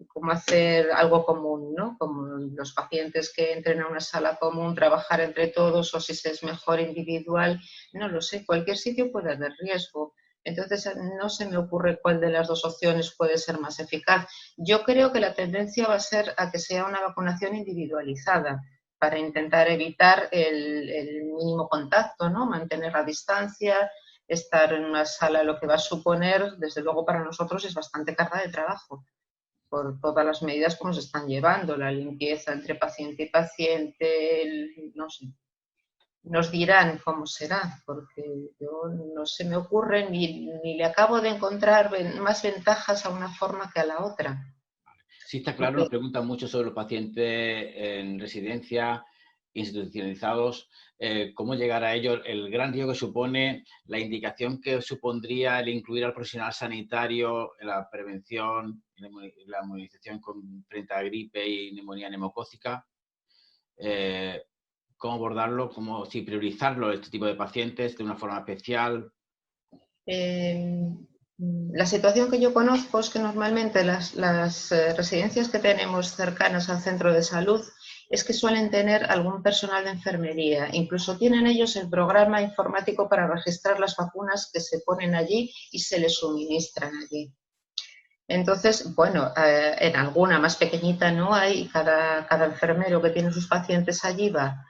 como hacer algo común, ¿no? Como los pacientes que entren a una sala común, trabajar entre todos, o si se es mejor individual, no lo sé, cualquier sitio puede haber riesgo. Entonces, no se me ocurre cuál de las dos opciones puede ser más eficaz. Yo creo que la tendencia va a ser a que sea una vacunación individualizada, para intentar evitar el mínimo contacto, ¿no? Mantener la distancia, estar en una sala, lo que va a suponer, desde luego para nosotros es bastante carga de trabajo, por todas las medidas como se están llevando, la limpieza entre paciente y paciente, no sé. nos dirán cómo será, porque yo no se me ocurre ni le acabo de encontrar más ventajas a una forma que a la otra. Sí, está claro, nos preguntan mucho sobre los pacientes en residencia, institucionalizados, cómo llegar a ellos, el gran riesgo que supone, la indicación que supondría el incluir al profesional sanitario en la prevención, la inmunización frente a gripe y neumonía neumocócica, cómo abordarlo, cómo si priorizarlo, este tipo de pacientes de una forma especial. La situación que yo conozco es que normalmente las residencias que tenemos cercanas al centro de salud es que suelen tener algún personal de enfermería. Incluso tienen ellos el programa informático para registrar las vacunas que se ponen allí y se les suministran allí. Entonces, bueno, en alguna más pequeñita no hay, cada enfermero que tiene sus pacientes allí va.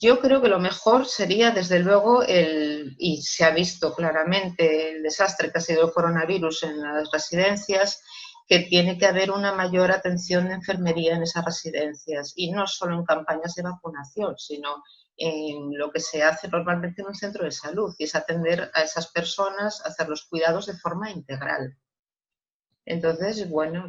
Yo creo que lo mejor sería, desde luego, y se ha visto claramente el desastre que ha sido el coronavirus en las residencias, que tiene que haber una mayor atención de enfermería en esas residencias, y no solo en campañas de vacunación, sino en lo que se hace normalmente en un centro de salud, y es atender a esas personas, hacer los cuidados de forma integral. Entonces, bueno,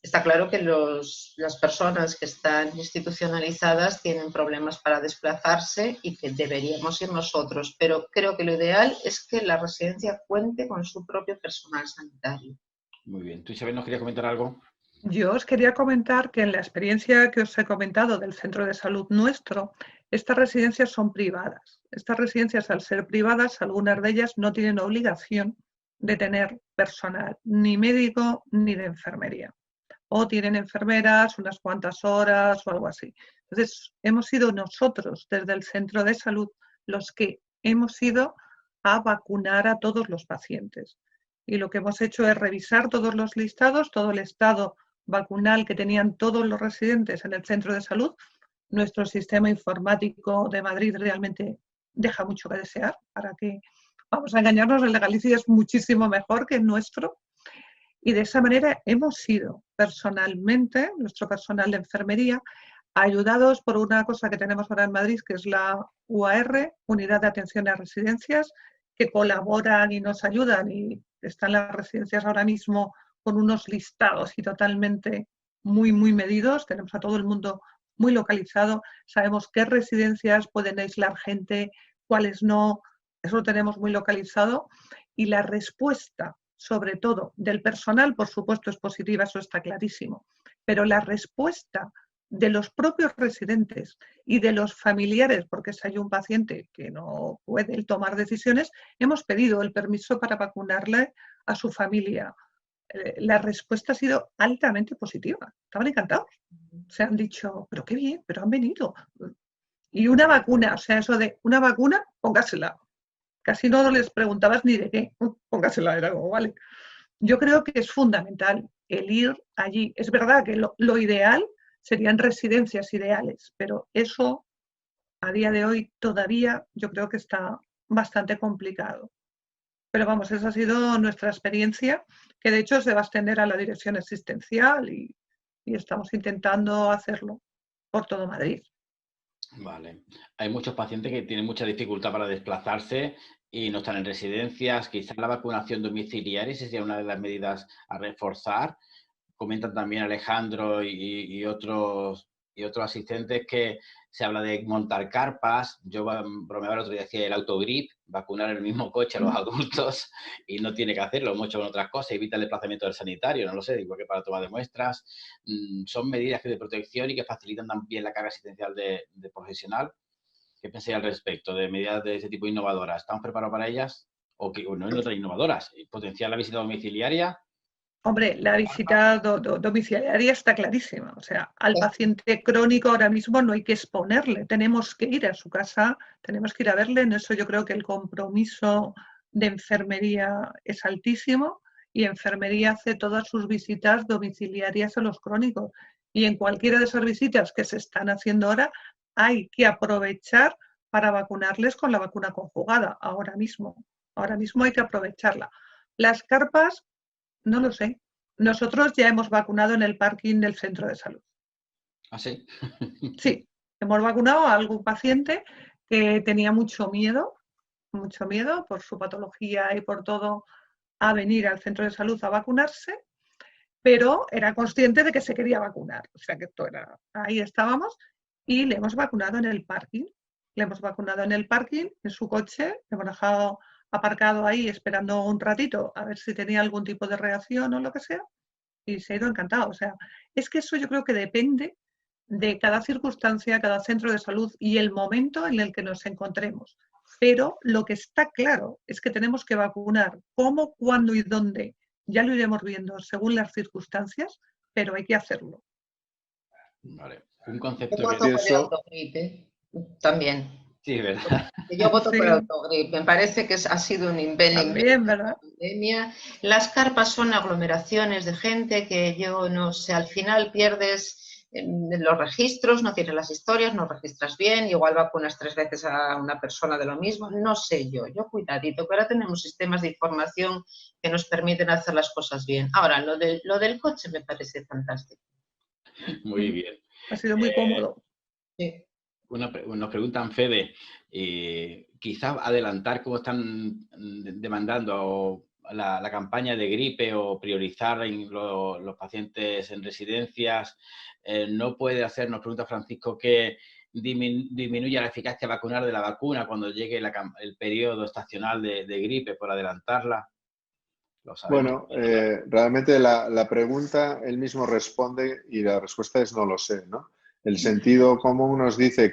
está claro que las personas que están institucionalizadas tienen problemas para desplazarse y que deberíamos ir nosotros, pero creo que lo ideal es que la residencia cuente con su propio personal sanitario. Muy bien. ¿Tú, Isabel, nos querías comentar algo? Yo os quería comentar que en la experiencia que os he comentado del centro de salud nuestro, estas residencias son privadas. Estas residencias, al ser privadas, algunas de ellas no tienen obligación de tener personal, ni médico ni de enfermería. O tienen enfermeras unas cuantas horas o algo así. Entonces, hemos sido nosotros, desde el centro de salud, los que hemos ido a vacunar a todos los pacientes. Y lo que hemos hecho es revisar todos los listados, todo el estado vacunal que tenían todos los residentes en el centro de salud. Nuestro sistema informático de Madrid realmente deja mucho que desear, para que, vamos a engañarnos, el de Galicia es muchísimo mejor que el nuestro. Y de esa manera hemos ido personalmente, nuestro personal de enfermería, ayudados por una cosa que tenemos ahora en Madrid, que es la UAR, Unidad de Atención a Residencias, que colaboran y nos ayudan, y están las residencias ahora mismo con unos listados y totalmente muy medidos. Tenemos a todo el mundo muy localizado, sabemos qué residencias pueden aislar gente, cuáles no, eso lo tenemos muy localizado, y la respuesta, sobre todo del personal, por supuesto, es positiva, eso está clarísimo, pero la respuesta de los propios residentes y de los familiares, porque si hay un paciente que no puede tomar decisiones, hemos pedido el permiso para vacunarle a su familia. La respuesta ha sido altamente positiva, estaban encantados. Se han dicho, pero qué bien, pero han venido. Y una vacuna, o sea, eso de una vacuna, póngasela. Casi no les preguntabas ni de qué, póngasela, era como, vale. Yo creo que es fundamental el ir allí. Es verdad que lo ideal serían residencias ideales, pero eso a día de hoy todavía yo creo que está bastante complicado. Pero vamos, esa ha sido nuestra experiencia, que de hecho se va a extender a la dirección asistencial y estamos intentando hacerlo por todo Madrid. Vale. Hay muchos pacientes que tienen mucha dificultad para desplazarse y no están en residencias. Quizás la vacunación domiciliaria sería una de las medidas a reforzar. Comentan también Alejandro y otros asistentes que se habla de montar carpas. Yo bromeaba el otro día, decía el autogrip, vacunar en el mismo coche a los adultos, y no tiene que hacerlo, hemos hecho con otras cosas, evita el desplazamiento del sanitario, no lo sé, igual que para toma de muestras. Son medidas de protección y que facilitan también la carga asistencial de profesional. ¿Qué pensáis al respecto de medidas de ese tipo innovadoras? ¿Estamos preparados para ellas? ¿O que no hay otras innovadoras? ¿Potenciar la visita domiciliaria? Hombre, la visita domiciliaria está clarísima. O sea, al paciente crónico ahora mismo no hay que exponerle, tenemos que ir a su casa, tenemos que ir a verle. En eso yo creo que el compromiso de enfermería es altísimo, y enfermería hace todas sus visitas domiciliarias a los crónicos. Y en cualquiera de esas visitas que se están haciendo ahora, hay que aprovechar para vacunarles con la vacuna conjugada ahora mismo. Ahora mismo hay que aprovecharla. Las carpas, no lo sé. Nosotros ya hemos vacunado en el parking del centro de salud. ¿Ah, sí? Sí, Hemos vacunado a algún paciente que tenía mucho miedo por su patología y por todo, a venir al centro de salud a vacunarse, pero era consciente de que se quería vacunar. O sea que esto era, ahí estábamos, y le hemos vacunado en el parking. Le hemos vacunado en el parking, en su coche, le hemos dejado aparcado ahí esperando un ratito a ver si tenía algún tipo de reacción o lo que sea, y se ha ido encantado. O sea, es que eso yo creo que depende de cada circunstancia, cada centro de salud y el momento en el que nos encontremos. Pero lo que está claro es que tenemos que vacunar cómo, cuándo y dónde. Ya lo iremos viendo según las circunstancias, pero hay que hacerlo. Vale. Un concepto Yo que... voto por el autogrip, también. Sí, ¿verdad? Yo voto Sí, por el autogrip. Me parece que ha sido un invento también, de la ¿verdad? pandemia. Las carpas son aglomeraciones de gente que yo no sé, al final pierdes los registros, no tienes las historias, no registras bien, igual vacunas 3 veces a una persona de lo mismo, no sé yo cuidadito, que ahora tenemos sistemas de información que nos permiten hacer las cosas bien. Ahora, lo del coche me parece fantástico. Muy bien. Ha sido muy cómodo. Sí. Nos preguntan, Fede, quizás adelantar cómo están demandando la campaña de gripe o priorizar los pacientes en residencias. No puede hacer, nos pregunta Francisco, que disminuya la eficacia vacunar de la vacuna cuando llegue el periodo estacional de gripe por adelantarla. Lo sabemos. Bueno, realmente la pregunta él mismo responde y la respuesta es no lo sé, ¿no? El sentido común nos dice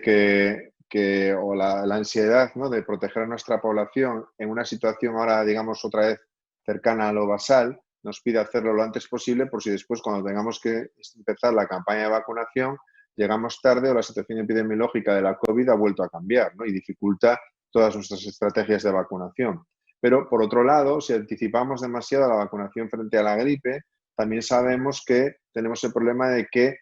o la ansiedad, ¿no?, de proteger a nuestra población en una situación ahora, digamos, otra vez cercana a lo basal, nos pide hacerlo lo antes posible por si después, cuando tengamos que empezar la campaña de vacunación, llegamos tarde o la situación epidemiológica de la COVID ha vuelto a cambiar, ¿no?, y dificulta todas nuestras estrategias de vacunación. Pero, por otro lado, si anticipamos demasiado la vacunación frente a la gripe, también sabemos que tenemos el problema de que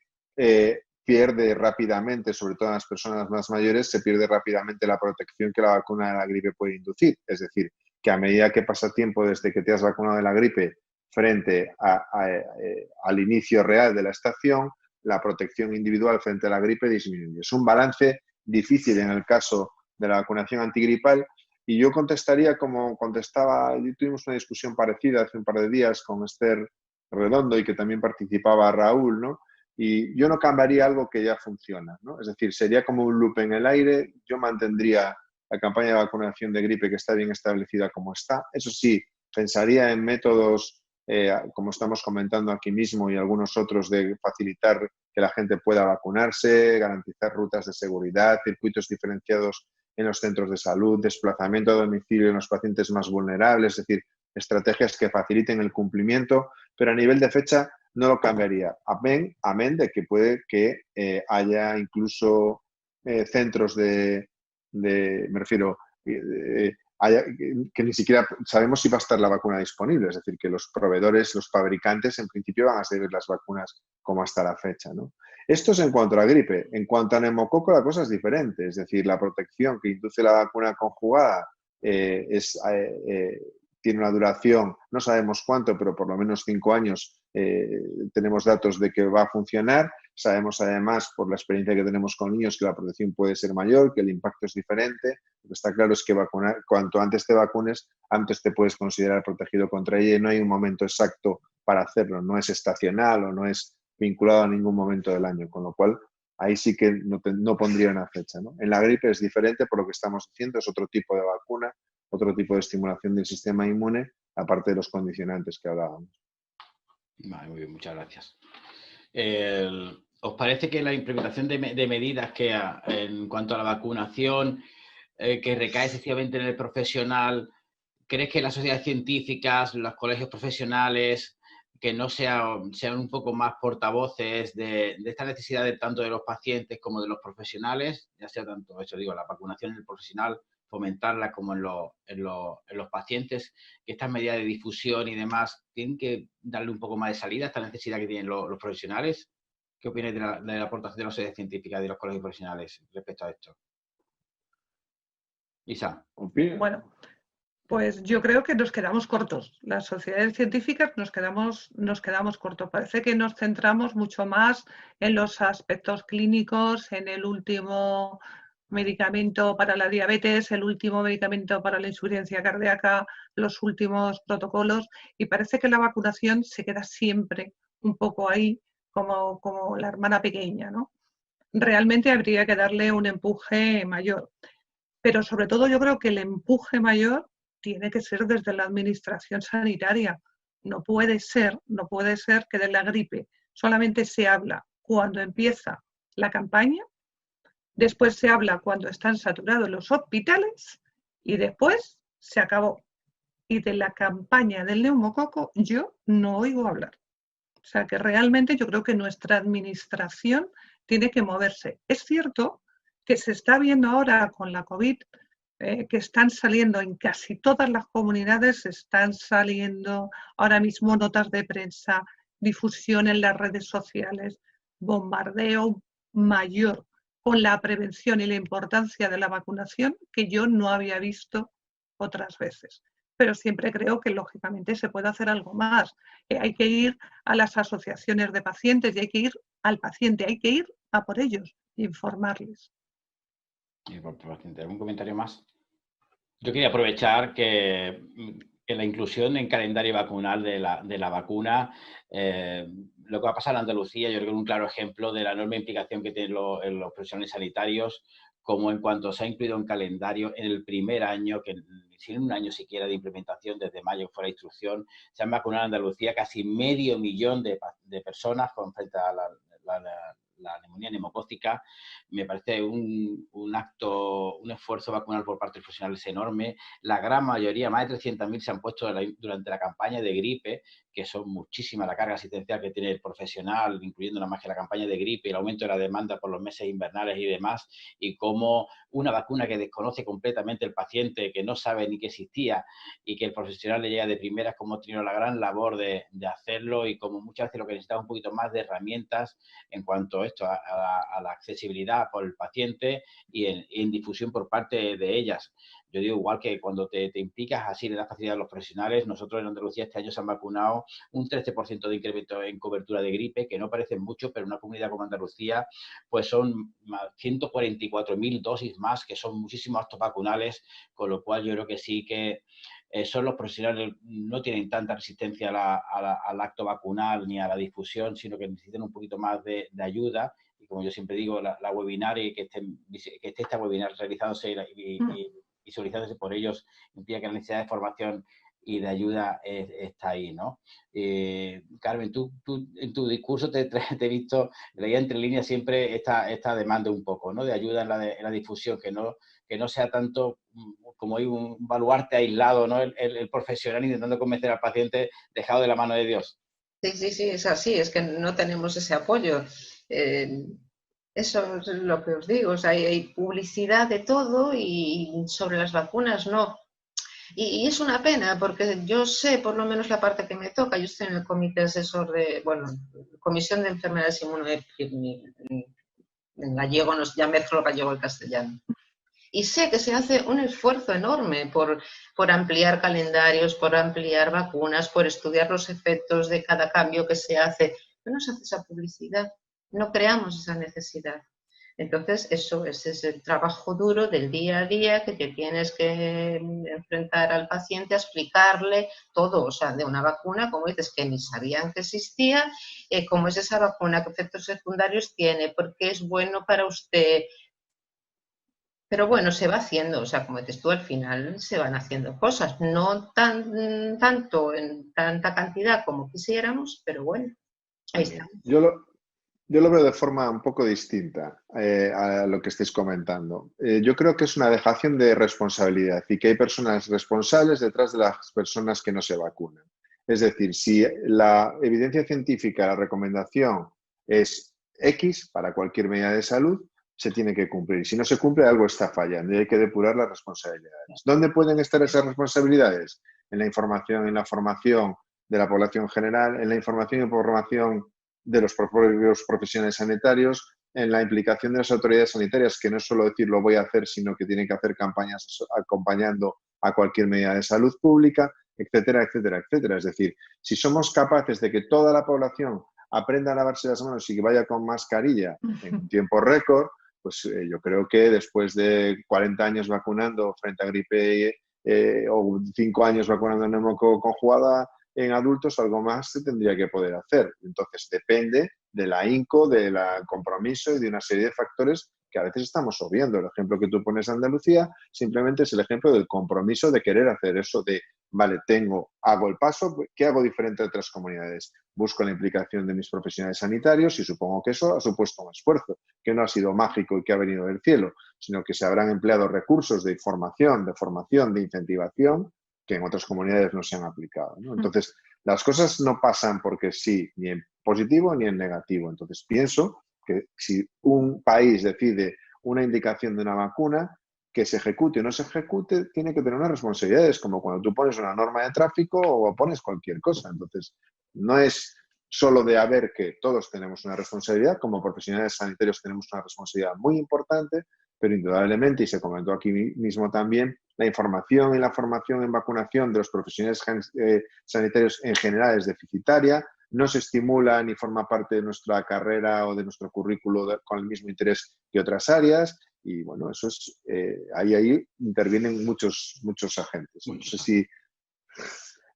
pierde rápidamente, sobre todo en las personas más mayores, se pierde rápidamente la protección que la vacuna de la gripe puede inducir. Es decir, que a medida que pasa tiempo desde que te has vacunado de la gripe frente al inicio real de la estación, la protección individual frente a la gripe disminuye. Es un balance difícil en el caso de la vacunación antigripal. Y yo contestaría como contestaba, tuvimos una discusión parecida hace un par de días con Esther Redondo y que también participaba Raúl, ¿no? Y yo no cambiaría algo que ya funciona, ¿no? Es decir, sería como un loop en el aire. Yo mantendría la campaña de vacunación de gripe que está bien establecida como está. Eso sí, pensaría en métodos, como estamos comentando aquí mismo y algunos otros, de facilitar que la gente pueda vacunarse, garantizar rutas de seguridad, circuitos diferenciados en los centros de salud, desplazamiento a domicilio en los pacientes más vulnerables, es decir, estrategias que faciliten el cumplimiento, pero a nivel de fecha no lo cambiaría. Amén de que puede que haya incluso centros me refiero, que ni siquiera sabemos si va a estar la vacuna disponible, es decir, que los proveedores, los fabricantes, en principio van a seguir las vacunas como hasta la fecha, ¿no? Esto es en cuanto a la gripe. En cuanto a neumococo, la cosa es diferente. Es decir, la protección que induce la vacuna conjugada tiene una duración, no sabemos cuánto, pero por lo menos 5 años tenemos datos de que va a funcionar. Sabemos además, por la experiencia que tenemos con niños, que la protección puede ser mayor, que el impacto es diferente. Lo que está claro es que vacunar, cuanto antes te vacunes, antes te puedes considerar protegido contra ella, y no hay un momento exacto para hacerlo. No es estacional o no es vinculado a ningún momento del año, con lo cual ahí sí que no pondría una fecha, ¿no? En la gripe es diferente, por lo que estamos diciendo, es otro tipo de vacuna, otro tipo de estimulación del sistema inmune, aparte de los condicionantes que hablábamos. Vale, muy bien, muchas gracias. ¿Os parece que la implementación de medidas que en cuanto a la vacunación, que recae excesivamente en el profesional, crees que las sociedades científicas, los colegios profesionales, que no sean un poco más portavoces de esta necesidad tanto de los pacientes como de los profesionales, ya sea tanto, eso digo, la vacunación en el profesional, fomentarla como en los pacientes, que estas medidas de difusión y demás tienen que darle un poco más de salida a esta necesidad que tienen los profesionales? ¿Qué opináis de la aportación de las sociedades científicas y de los colegios profesionales respecto a esto? Isa. Bueno, Pues yo creo que nos quedamos cortos. Las sociedades científicas nos quedamos cortos. Parece que nos centramos mucho más en los aspectos clínicos, en el último medicamento para la diabetes, el último medicamento para la insuficiencia cardíaca, los últimos protocolos, y parece que la vacunación se queda siempre un poco ahí como la hermana pequeña, ¿no? Realmente habría que darle un empuje mayor. Pero sobre todo yo creo que el empuje mayor tiene que ser desde la administración sanitaria. No puede ser que de la gripe solamente se habla cuando empieza la campaña, después se habla cuando están saturados los hospitales y después se acabó. Y de la campaña del neumococo yo no oigo hablar. O sea que realmente yo creo que nuestra administración tiene que moverse. Es cierto que se está viendo ahora con la COVID, que están saliendo en casi todas las comunidades, están saliendo ahora mismo notas de prensa, difusión en las redes sociales, bombardeo mayor con la prevención y la importancia de la vacunación que yo no había visto otras veces. Pero siempre creo que lógicamente se puede hacer algo más. Hay que ir a las asociaciones de pacientes y hay que ir al paciente, hay que ir a por ellos, informarles. ¿Algún comentario más? Yo quería aprovechar que la inclusión en calendario vacunal de la vacuna, lo que va a pasar en Andalucía, yo creo que es un claro ejemplo de la enorme implicación que tienen los profesionales sanitarios, como en cuanto se ha incluido en calendario en el primer año, que sin un año siquiera de implementación, desde mayo fue la instrucción, se han vacunado en Andalucía casi 500.000 de personas frente a la neumonía neumocócica. Me parece un esfuerzo vacunal por parte de los profesionales enorme. La gran mayoría, más de 300.000, se han puesto durante la campaña de gripe, que son muchísimas la carga asistencial que tiene el profesional, incluyendo nada más que la campaña de gripe, el aumento de la demanda por los meses invernales y demás, y como una vacuna que desconoce completamente el paciente, que no sabe ni que existía, y que el profesional le llega de primeras, como ha tenido la gran labor de hacerlo, y como muchas veces lo que necesita un poquito más de herramientas en cuanto a esto, a la accesibilidad por el paciente y en difusión por parte de ellas. Yo digo, igual que cuando te implicas así, le das facilidad a los profesionales. Nosotros en Andalucía este año se han vacunado un 13% de incremento en cobertura de gripe, que no parece mucho, pero en una comunidad como Andalucía, pues son 144.000 dosis más, que son muchísimos actos vacunales, con lo cual yo creo que sí que son los profesionales, no tienen tanta resistencia al acto vacunal ni a la difusión, sino que necesitan un poquito más de ayuda. Y como yo siempre digo, la webinar y que esté esta webinar realizándose y visualizándose por ellos implica que la necesidad de formación y de ayuda está ahí, ¿no? Carmen, tú en tu discurso te he visto, leía entre líneas siempre esta demanda un poco, ¿no? De ayuda en la difusión, que no sea tanto como hay un baluarte aislado, ¿no? El profesional intentando convencer al paciente dejado de la mano de Dios. Sí, es así, es que no tenemos ese apoyo. Eso es lo que os digo, o sea, hay publicidad de todo y sobre las vacunas no. Y es una pena porque yo sé por lo menos la parte que me toca. Yo estoy en el comité asesor Comisión de Enfermedades Inmunodepresivas. En gallego, ya mezclo gallego y castellano. Y sé que se hace un esfuerzo enorme por ampliar calendarios, por ampliar vacunas, por estudiar los efectos de cada cambio que se hace. No se hace esa publicidad, no creamos esa necesidad. Entonces, ese es el trabajo duro del día a día que te tienes que enfrentar al paciente, a explicarle todo, o sea, de una vacuna, como dices, que ni sabían que existía, cómo es esa vacuna, qué efectos secundarios tiene, por qué es bueno para usted. Pero bueno, se va haciendo, o sea, como dices tú, al final se van haciendo cosas, no tanto en tanta cantidad como quisiéramos, pero bueno, ahí está. Yo lo veo de forma un poco distinta a lo que estáis comentando. Yo creo que es una dejación de responsabilidad y que hay personas responsables detrás de las personas que no se vacunan. Es decir, si la evidencia científica, la recomendación es X para cualquier medida de salud, se tiene que cumplir. Si no se cumple, algo está fallando y hay que depurar las responsabilidades. ¿Dónde pueden estar esas responsabilidades? En la información, en la formación de la población general, en la información y formación de los propios profesionales sanitarios, en la implicación de las autoridades sanitarias, que no es solo decir lo voy a hacer, sino que tienen que hacer campañas acompañando a cualquier medida de salud pública, etcétera, etcétera, etcétera. Es decir, si somos capaces de que toda la población aprenda a lavarse las manos y que vaya con mascarilla en un tiempo récord, pues yo creo que después de 40 años vacunando frente a gripe o 5 años vacunando neumococo conjugada en adultos, algo más se tendría que poder hacer. Entonces depende del ahínco, del compromiso y de una serie de factores que a veces estamos obviando. El ejemplo que tú pones de Andalucía simplemente es el ejemplo del compromiso de querer hacer eso, de, vale, hago el paso, ¿qué hago diferente de otras comunidades? Busco la implicación de mis profesionales sanitarios y supongo que eso ha supuesto un esfuerzo, que no ha sido mágico y que ha venido del cielo, sino que se habrán empleado recursos de información, de formación, de incentivación, que en otras comunidades no se han aplicado, ¿no? Entonces, las cosas no pasan porque sí, ni en positivo ni en negativo. Entonces, pienso que si un país decide una indicación de una vacuna, que se ejecute o no se ejecute, tiene que tener unas responsabilidades, como cuando tú pones una norma de tráfico o pones cualquier cosa. Entonces, no es solo de haber que todos tenemos una responsabilidad, como profesionales sanitarios tenemos una responsabilidad muy importante, pero indudablemente, y se comentó aquí mismo también, la información y la formación en vacunación de los profesionales sanitarios en general es deficitaria, no se estimula ni forma parte de nuestra carrera o de nuestro currículo con el mismo interés que otras áreas, y bueno, eso es, ahí intervienen muchos agentes. No sé si...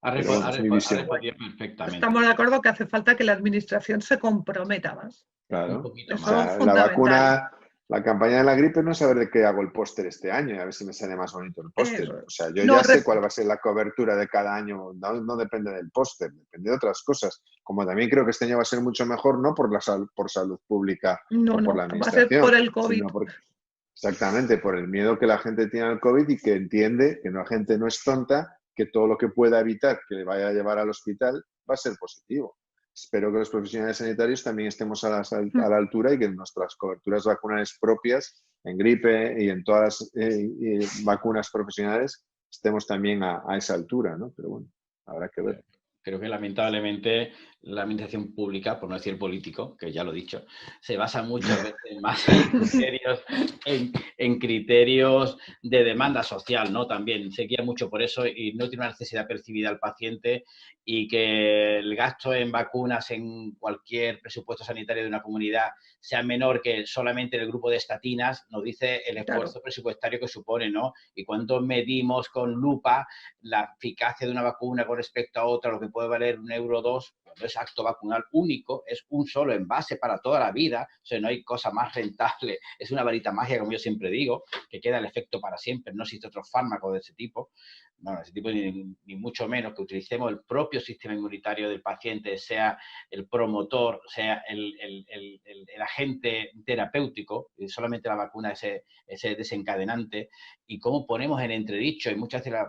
Ha respondido perfectamente. Estamos de acuerdo que hace falta que la administración se comprometa más. Claro. Un poquito Eso más. O es sea, la fundamental. vacuna, la campaña de la gripe no es saber de qué hago el póster este año y a ver si me sale más bonito el póster. O sea, yo No, ya sé cuál va a ser la cobertura de cada año, no depende del póster, depende de otras cosas. Como también creo que este año va a ser mucho mejor, no por por salud pública No, o por la va a ser administración, por el COVID. sino exactamente por el miedo que la gente tiene al COVID y que entiende que la gente no es tonta, que todo lo que pueda evitar que le vaya a llevar al hospital va a ser positivo. Espero que los profesionales sanitarios también estemos a la altura y que nuestras coberturas vacunales propias en gripe y en todas las vacunas profesionales estemos también a esa altura, ¿no? Pero bueno, habrá que ver. Creo que lamentablemente la administración pública, por no decir político, que ya lo he dicho, se basa muchas veces más en criterios de demanda social, ¿no? También se guía mucho por eso y no tiene una necesidad percibida al paciente, y que el gasto en vacunas en cualquier presupuesto sanitario de una comunidad sea menor que solamente el grupo de estatinas, nos dice el esfuerzo presupuestario que supone, ¿no? Y cuánto medimos con lupa la eficacia de una vacuna con respecto a otra, lo que puede valer 1 euro o 2, cuando es acto vacunal único, es un solo envase para toda la vida, o sea, no hay cosa más rentable, es una varita mágica, como yo siempre digo, que queda el efecto para siempre, no existe otro fármaco de ese tipo, bueno, ese tipo ni mucho menos, que utilicemos el propio sistema inmunitario del paciente, sea el promotor, sea el agente terapéutico, y solamente la vacuna ese desencadenante, y cómo ponemos en entredicho, y muchas veces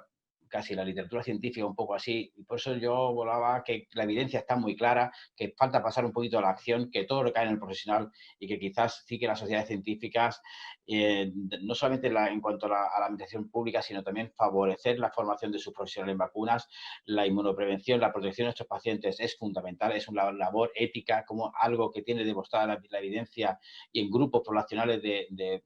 casi la literatura científica un poco así, y por eso yo volaba que la evidencia está muy clara, que falta pasar un poquito a la acción, que todo recae en el profesional y que quizás sí que las sociedades científicas, no solamente en cuanto a la administración pública, sino también favorecer la formación de sus profesionales en vacunas, la inmunoprevención, la protección de nuestros pacientes es fundamental, es una labor ética, como algo que tiene demostrada la evidencia, y en grupos poblacionales de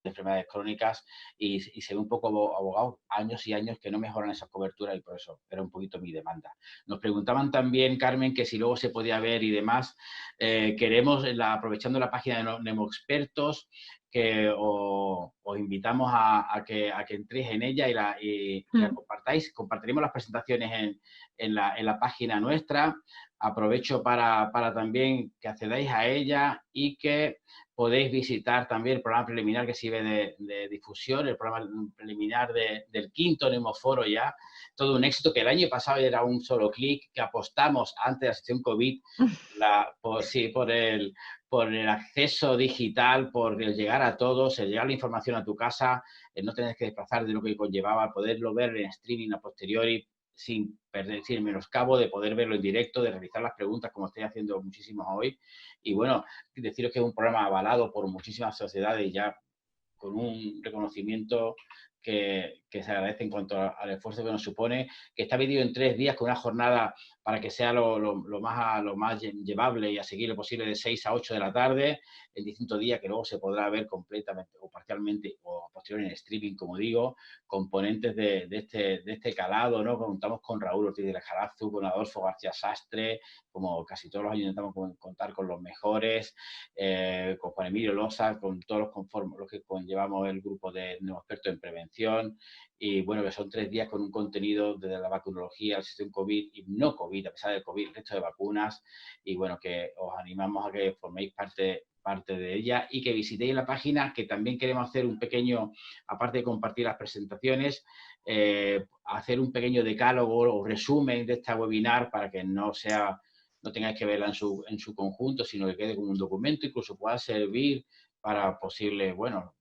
enfermedades crónicas, y se ve un poco abogado años y años que no mejoran esas coberturas, y por eso era un poquito mi demanda. Nos preguntaban también, Carmen, que si luego se podía ver y demás. Queremos, aprovechando la página de Nemoexpertos, que os invitamos a que entréis en ella y la compartáis. Compartiremos las presentaciones en la página nuestra. Aprovecho para también que accedáis a ella y que podéis visitar también el programa preliminar que sirve de difusión, el programa preliminar del 5º Nemoforo ya. Todo un éxito, que el año pasado era un solo clic, que apostamos antes de la sección COVID por el acceso digital, por el llegar a todos, el llegar la información a tu casa, el no tener que desplazar de lo que conllevaba, poderlo ver en streaming a posteriori, sin menoscabo de poder verlo en directo, de realizar las preguntas como estoy haciendo muchísimos hoy. Y bueno, deciros que es un programa avalado por muchísimas sociedades ya, con un reconocimiento que se agradece en cuanto al esfuerzo que nos supone, que está dividido en 3 días con una jornada para que sea lo más llevable y asequible posible de 6 a 8 de la tarde, en distintos días que luego se podrá ver completamente o parcialmente o posterior en streaming, como digo, componentes de este calado, ¿no? Contamos con Raúl Ortiz de Lejarazu, con Adolfo García Sastre, como casi todos los años intentamos contar con los mejores, con Juan Emilio Losa, con todos los que conllevamos el grupo de expertos en prevención, y bueno, que son 3 días con un contenido desde la vacunología, el sistema COVID y no COVID, a pesar del COVID, el resto de vacunas, y bueno, que os animamos a que forméis parte de ella y que visitéis la página, que también queremos hacer un pequeño, aparte de compartir las presentaciones, hacer un pequeño decálogo o resumen de esta webinar para que no tengáis que verla en su conjunto, sino que quede como un documento, incluso pueda servir para posible, bueno,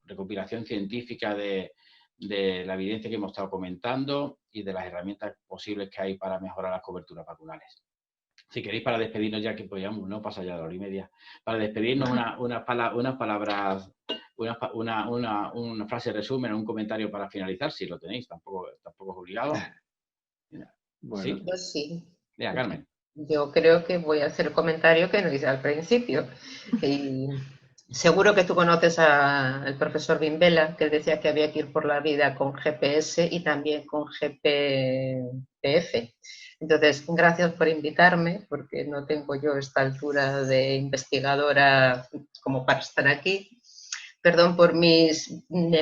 recopilación científica de la evidencia que hemos estado comentando y de las herramientas posibles que hay para mejorar las coberturas vacunales. Si queréis, para despedirnos, ya que podíamos, no pasa ya de la 1:30, para despedirnos unas palabras, una frase resumen, un comentario para finalizar, si lo tenéis, tampoco es obligado. Bueno. ¿Sí? Pues sí. Mira, Carmen. Yo creo que voy a hacer el comentario que no hice al principio. Y seguro que tú conoces al profesor Bimbela, que decía que había que ir por la vida con GPS y también con GPF. Entonces, gracias por invitarme, porque no tengo yo esta altura de investigadora como para estar aquí. Perdón por me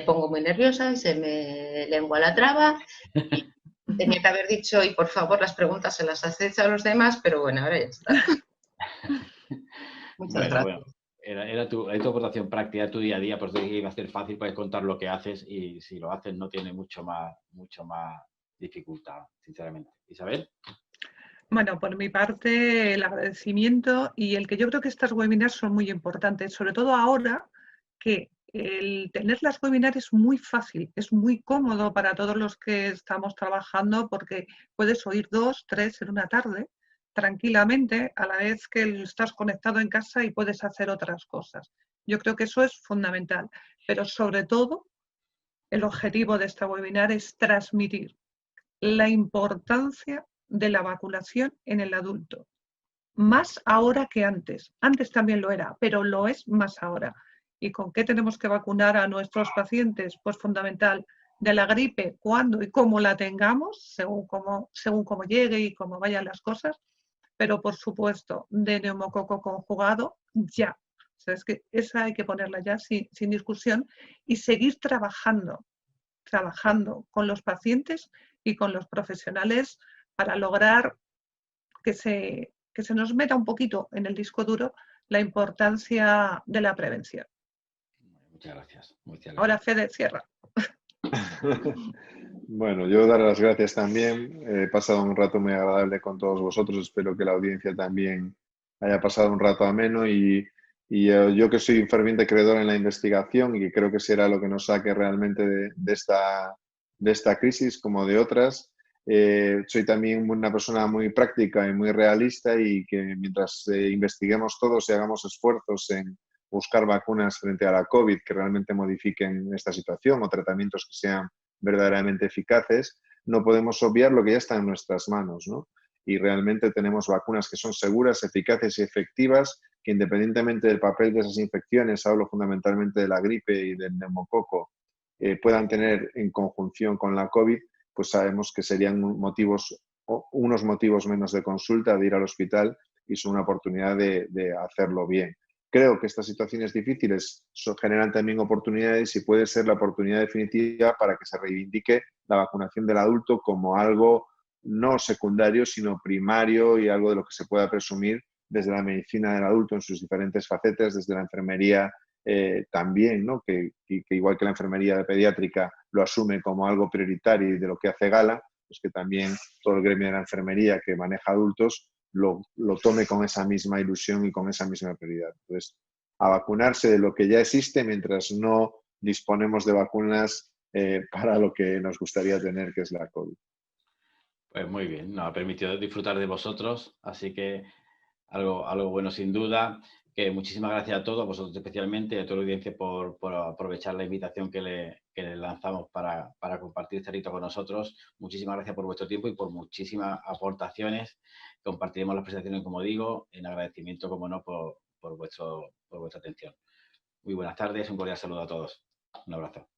pongo muy nerviosa y se me lengua la traba. Tenía que haber dicho, y por favor, las preguntas se las hacéis a los demás, pero bueno, ahora ya está. Muchas gracias. Bueno, era tu aportación práctica, tu día a día, por eso iba a ser fácil, puedes contar lo que haces y si lo haces no tiene mucho más dificultad, sinceramente. Isabel. Bueno, por mi parte, el agradecimiento y el que yo creo que estas webinars son muy importantes, sobre todo ahora que el tener las webinars es muy fácil, es muy cómodo para todos los que estamos trabajando porque puedes oír 2, 3 en una tarde tranquilamente a la vez que estás conectado en casa y puedes hacer otras cosas. Yo creo que eso es fundamental, pero sobre todo el objetivo de esta webinar es transmitir la importancia de la vacunación en el adulto. Más ahora que antes. Antes también lo era, pero lo es más ahora. ¿Y con qué tenemos que vacunar a nuestros pacientes? Pues fundamental, de la gripe, cuándo y cómo la tengamos, según cómo llegue y cómo vayan las cosas, pero por supuesto, de neumococo conjugado, ya. O sea, es que esa hay que ponerla ya sin discusión y seguir trabajando con los pacientes y con los profesionales para lograr que se nos meta un poquito en el disco duro la importancia de la prevención. Muchas gracias. Ahora, Fede, cierra. Bueno, yo dar las gracias también. He pasado un rato muy agradable con todos vosotros. Espero que la audiencia también haya pasado un rato ameno y yo que soy un ferviente creedor en la investigación y que creo que será lo que nos saque realmente de esta crisis como de otras. Soy también una persona muy práctica y muy realista y que mientras investiguemos todos y hagamos esfuerzos en buscar vacunas frente a la COVID que realmente modifiquen esta situación o tratamientos que sean verdaderamente eficaces, no podemos obviar lo que ya está en nuestras manos, ¿no? Y realmente tenemos vacunas que son seguras, eficaces y efectivas, que independientemente del papel de esas infecciones, hablo fundamentalmente de la gripe y del neumococo, puedan tener en conjunción con la COVID, pues sabemos que serían unos motivos menos de consulta, de ir al hospital y son una oportunidad de hacerlo bien. Creo que estas situaciones difíciles generan también oportunidades y puede ser la oportunidad definitiva para que se reivindique la vacunación del adulto como algo no secundario, sino primario y algo de lo que se pueda presumir desde la medicina del adulto en sus diferentes facetas, desde la enfermería también, ¿no? que igual que la enfermería pediátrica lo asume como algo prioritario y de lo que hace gala, pues que también todo el gremio de la enfermería que maneja adultos lo tome con esa misma ilusión y con esa misma prioridad. Entonces, a vacunarse de lo que ya existe mientras no disponemos de vacunas para lo que nos gustaría tener, que es la COVID. Pues muy bien, nos ha permitido disfrutar de vosotros, así que algo bueno sin duda. que muchísimas gracias a todos, a vosotros especialmente, a toda la audiencia por aprovechar la invitación que le lanzamos para compartir este rito con nosotros. Muchísimas gracias por vuestro tiempo y por muchísimas aportaciones. Compartiremos las presentaciones, como digo, en agradecimiento, como no, por vuestra atención. Muy buenas tardes, un cordial saludo a todos. Un abrazo.